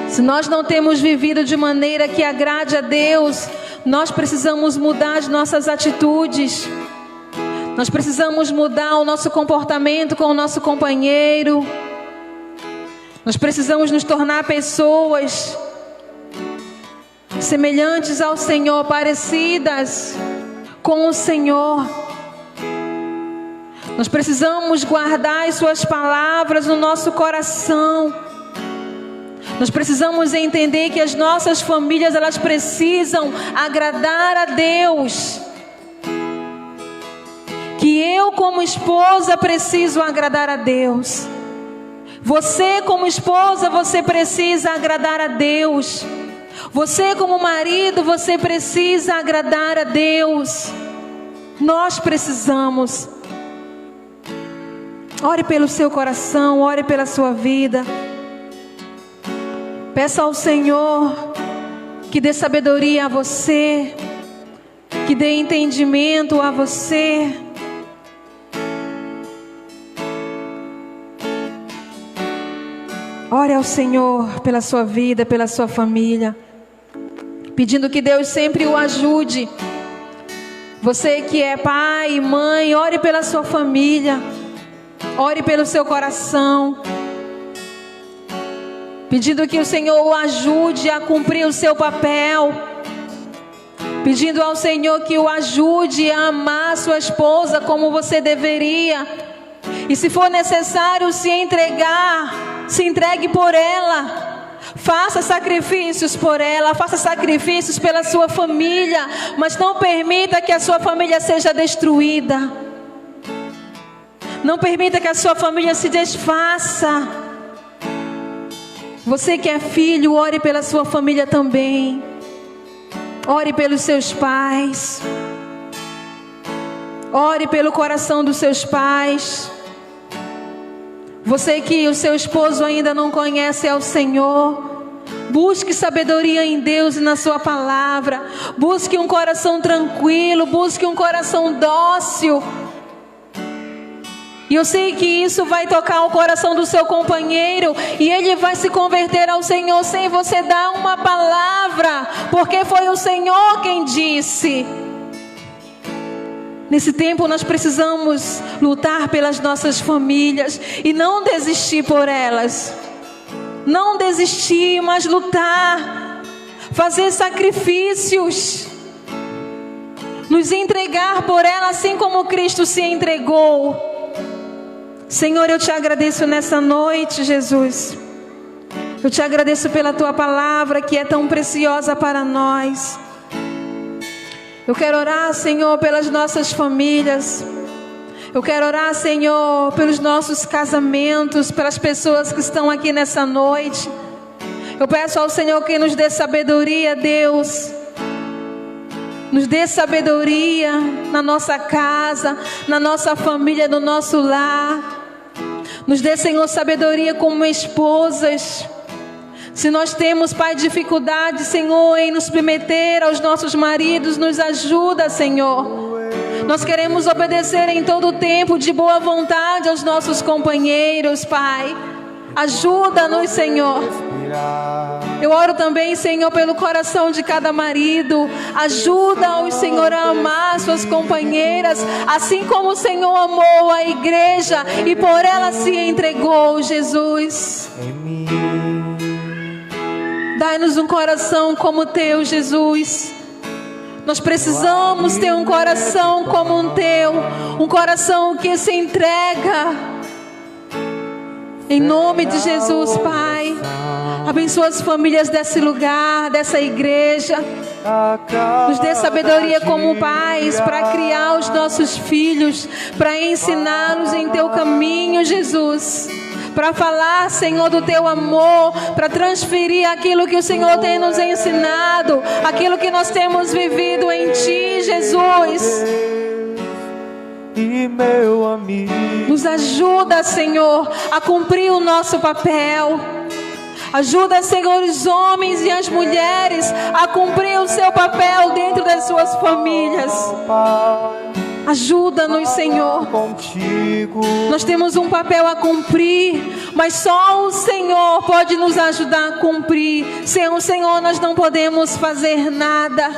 Se nós não temos vivido de maneira que agrade a Deus, nós precisamos mudar as nossas atitudes. Nós precisamos mudar o nosso comportamento com o nosso companheiro. Nós precisamos nos tornar pessoas semelhantes ao Senhor, parecidas com o Senhor. Nós precisamos guardar as suas palavras no nosso coração. Nós precisamos entender que as nossas famílias, elas precisam agradar a Deus. Que eu como esposa preciso agradar a Deus. Você como esposa, você precisa agradar a Deus. Você como marido, você precisa agradar a Deus. Nós precisamos. Ore pelo seu coração, ore pela sua vida. Peça ao Senhor que dê sabedoria a você, que dê entendimento a você. Ore ao Senhor pela sua vida, pela sua família, pedindo que Deus sempre o ajude. Você que é pai e mãe, ore pela sua família, ore pelo seu coração, pedindo que o Senhor o ajude a cumprir o seu papel, pedindo ao Senhor que o ajude a amar sua esposa como você deveria, e se for necessário se entregar, se entregue por ela, faça sacrifícios por ela, faça sacrifícios pela sua família, mas não permita que a sua família seja destruída, não permita que a sua família se desfaça. Você que é filho, ore pela sua família também, ore pelos seus pais, ore pelo coração dos seus pais. Você que o seu esposo ainda não conhece ao Senhor, busque sabedoria em Deus e na sua palavra. Busque um coração tranquilo, busque um coração dócil. E eu sei que isso vai tocar o coração do seu companheiro, e ele vai se converter ao Senhor sem você dar uma palavra, porque foi o Senhor quem disse. Nesse tempo nós precisamos lutar pelas nossas famílias e não desistir por elas. Não desistir, mas lutar, fazer sacrifícios, nos entregar por ela assim como Cristo se entregou. Senhor, eu te agradeço nessa noite, Jesus. Eu te agradeço pela tua palavra que é tão preciosa para nós. Eu quero orar, Senhor, pelas nossas famílias. Eu quero orar, Senhor, pelos nossos casamentos, pelas pessoas que estão aqui nessa noite. Eu peço ao Senhor que nos dê sabedoria, Deus. Nos dê sabedoria na nossa casa, na nossa família, no nosso lar. Nos dê, Senhor, sabedoria como esposas. Se nós temos, Pai, dificuldade, Senhor, em nos submeter aos nossos maridos, nos ajuda, Senhor. Nós queremos obedecer em todo o tempo, de boa vontade, aos nossos companheiros, Pai. Ajuda-nos, Senhor. Eu oro também, Senhor, pelo coração de cada marido. Ajuda-os, Senhor, a amar suas companheiras, assim como o Senhor amou a igreja e por ela se entregou, Jesus. Dai-nos um coração como o teu, Jesus. Nós precisamos ter um coração como o teu, um coração que se entrega. Em nome de Jesus, Pai. Abençoa as famílias desse lugar, dessa igreja. Nos dê sabedoria como pais para criar os nossos filhos, para ensiná-los em teu caminho, Jesus. Para falar, Senhor, do teu amor, para transferir aquilo que o Senhor tem nos ensinado, aquilo que nós temos vivido em Ti, Jesus. E meu amigo, nos ajuda, Senhor, a cumprir o nosso papel. Ajuda, Senhor, os homens e as mulheres a cumprir o seu papel dentro das suas famílias. Ajuda-nos, Senhor. contigo. Nós temos um papel a cumprir, mas só o Senhor pode nos ajudar a cumprir. Sem o Senhor nós não podemos fazer nada.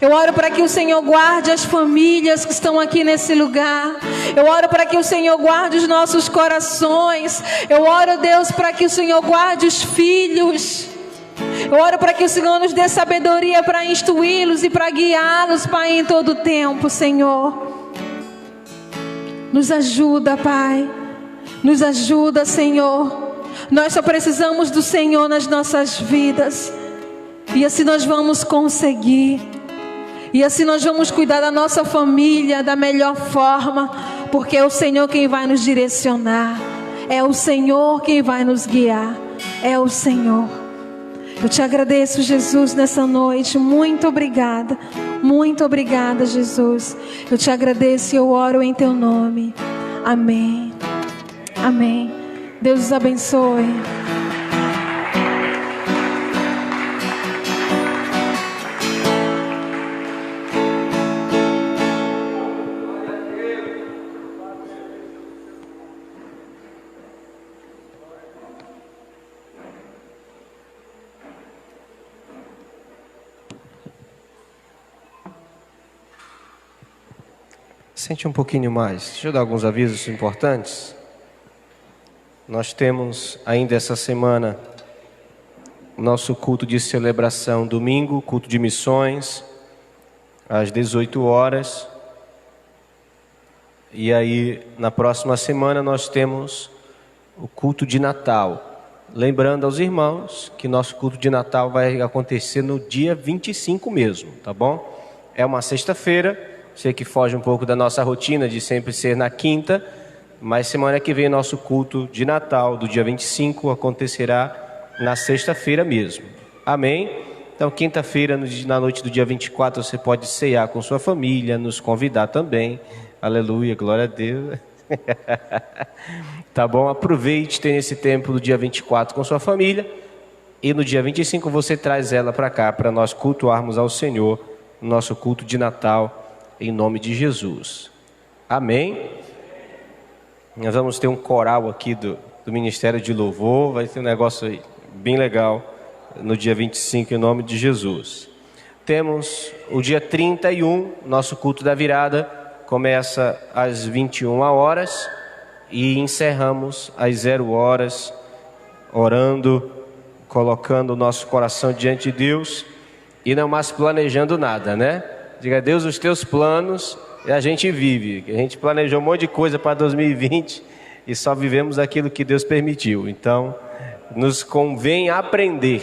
Eu oro para que o Senhor guarde as famílias que estão aqui nesse lugar. Eu oro para que o Senhor guarde os nossos corações. Eu oro, Deus, para que o Senhor guarde os filhos. Eu oro para que o Senhor nos dê sabedoria para instruí-los e para guiá-los, Pai, em todo o tempo, Senhor. Nos ajuda, Pai. Nos ajuda, Senhor. Nós só precisamos do Senhor nas nossas vidas. E assim nós vamos conseguir. E assim nós vamos cuidar da nossa família da melhor forma, porque é o Senhor quem vai nos direcionar. É o Senhor quem vai nos guiar. É o Senhor. Eu te agradeço, Jesus, nessa noite. Muito obrigada. Muito obrigada, Jesus. Eu te agradeço e eu oro em teu nome. Amém. Amém. Deus os abençoe. Sente um pouquinho mais. Deixa eu dar alguns avisos importantes. Nós temos ainda essa semana nosso culto de celebração domingo, culto de missões, às 18 horas. E aí, na próxima semana, nós temos o culto de Natal. Lembrando aos irmãos que nosso culto de Natal vai acontecer no dia 25 mesmo, tá bom? É uma sexta-feira. Sei que foge um pouco da nossa rotina de sempre ser na quinta, mas semana que vem nosso culto de Natal, do dia 25, acontecerá na sexta-feira mesmo. Amém? Então, quinta-feira, na noite do dia 24, você pode ceiar com sua família, nos convidar também. Aleluia, glória a Deus. Tá bom? Aproveite, tenha esse tempo do dia 24 com sua família. E no dia 25 você traz ela para cá, para nós cultuarmos ao Senhor, no nosso culto de Natal, em nome de Jesus. Amém? Nós vamos ter um coral aqui do Ministério de Louvor, vai ter um negócio aí bem legal no dia 25, em nome de Jesus. Temos o dia 31, nosso culto da virada, começa às 21 horas e encerramos às 0 horas, orando, colocando o nosso coração diante de Deus e não mais planejando nada, né? Diga a Deus os teus planos e a gente vive. A gente planejou um monte de coisa para 2020 e só vivemos aquilo que Deus permitiu. Então, nos convém aprender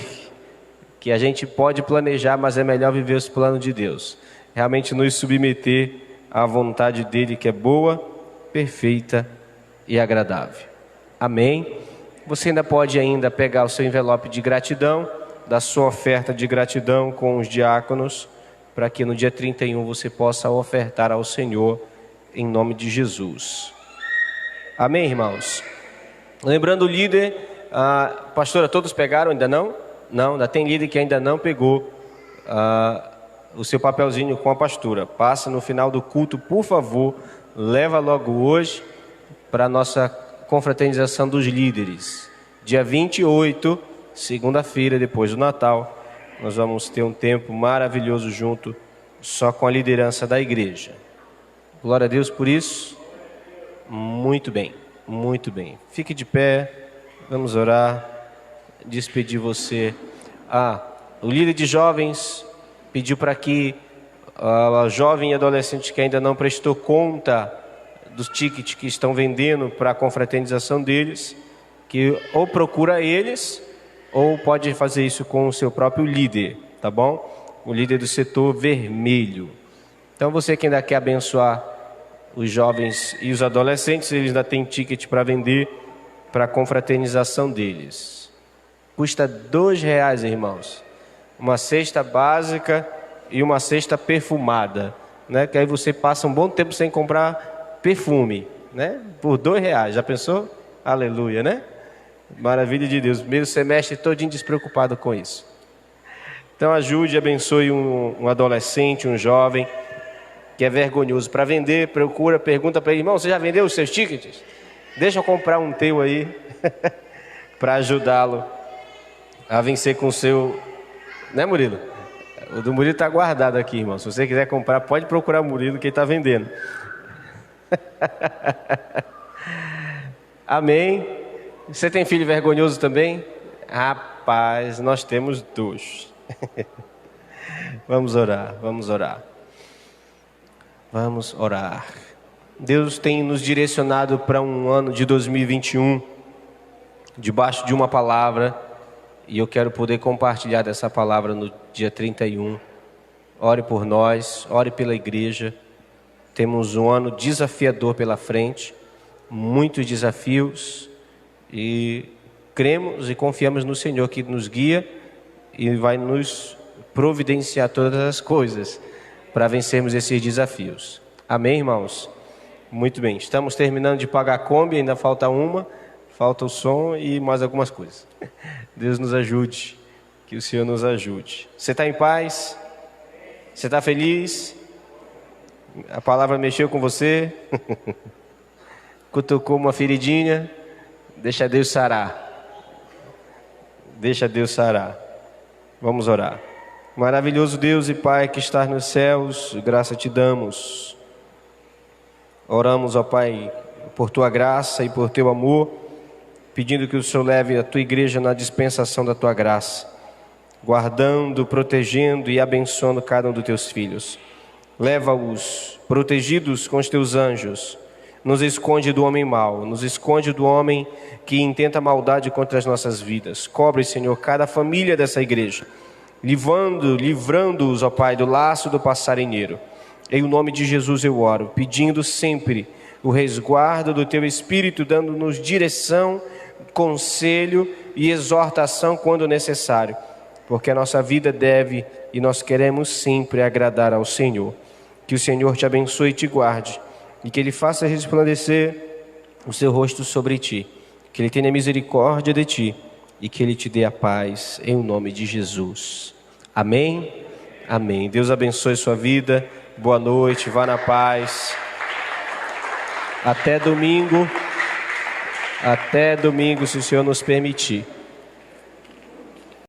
que a gente pode planejar, mas é melhor viver os planos de Deus. Realmente nos submeter à vontade dEle, que é boa, perfeita e agradável. Amém? Você ainda pode pegar o seu envelope de gratidão, da sua oferta de gratidão com os diáconos, para que no dia 31 você possa ofertar ao Senhor, em nome de Jesus. Amém, irmãos? Lembrando o líder, pastora, todos pegaram? Ainda não? Não, ainda tem líder que ainda não pegou o seu papelzinho com a pastora. Passa no final do culto, por favor, leva logo hoje para a nossa confraternização dos líderes. Dia 28, segunda-feira, depois do Natal, nós vamos ter um tempo maravilhoso junto, só com a liderança da igreja. Glória a Deus por isso. Muito bem, muito bem. Fique de pé, vamos orar. Despedir você. O líder de jovens pediu para que a jovem e adolescente que ainda não prestou conta dos tickets que estão vendendo para a confraternização deles, que ou procura eles ou pode fazer isso com o seu próprio líder, tá bom? O líder do setor vermelho. Então você que ainda quer abençoar os jovens e os adolescentes, eles ainda têm ticket para vender para a confraternização deles. Custa R$2, irmãos. Uma cesta básica e uma cesta perfumada, né? Que aí você passa um bom tempo sem comprar perfume, né? Por R$2. Já pensou? Aleluia, né? Maravilha de Deus. Primeiro semestre todinho despreocupado com isso. Então ajude, abençoe um adolescente, um jovem que é vergonhoso para vender. Pergunta para ele: irmão, você já vendeu os seus tickets? Deixa eu comprar um teu aí para ajudá-lo a vencer com o seu... Né, Murilo? O do Murilo está guardado aqui, irmão. Se você quiser comprar, pode procurar o Murilo que ele está vendendo. Amém? Você tem filho vergonhoso também? Rapaz, nós temos 2. Vamos orar, vamos orar. Vamos orar. Deus tem nos direcionado para um ano de 2021, debaixo de uma palavra, e eu quero poder compartilhar dessa palavra no dia 31. Ore por nós, ore pela igreja. Temos um ano desafiador pela frente, muitos desafios, e cremos e confiamos no Senhor que nos guia e vai nos providenciar todas as coisas para vencermos esses desafios. Amém, irmãos? Muito bem, estamos terminando de pagar a Kombi, ainda falta uma, falta o som e mais algumas coisas. Deus nos ajude, que o Senhor nos ajude. Você está em paz? Você está feliz? A palavra mexeu com você? Cutucou uma feridinha? Deixa Deus sarar. Deixa Deus sarar. Vamos orar. Maravilhoso Deus e Pai que estás nos céus, graça te damos. Oramos, ó Pai, por tua graça e por teu amor, pedindo que o Senhor leve a tua igreja na dispensação da tua graça, guardando, protegendo e abençoando cada um dos teus filhos. Leva-os protegidos com os teus anjos, nos esconde do homem mau, nos esconde do homem que intenta maldade contra as nossas vidas. Cobre, Senhor, cada família dessa igreja, livrando-os, ó Pai, do laço do passarinheiro. Em nome de Jesus eu oro, pedindo sempre o resguardo do teu Espírito, dando-nos direção, conselho e exortação quando necessário, porque a nossa vida deve e nós queremos sempre agradar ao Senhor. Que o Senhor te abençoe e te guarde, e que Ele faça resplandecer o seu rosto sobre ti, que Ele tenha misericórdia de ti e que Ele te dê a paz, em nome de Jesus. Amém? Amém. Deus abençoe sua vida. Boa noite, vá na paz. Até domingo, se o Senhor nos permitir.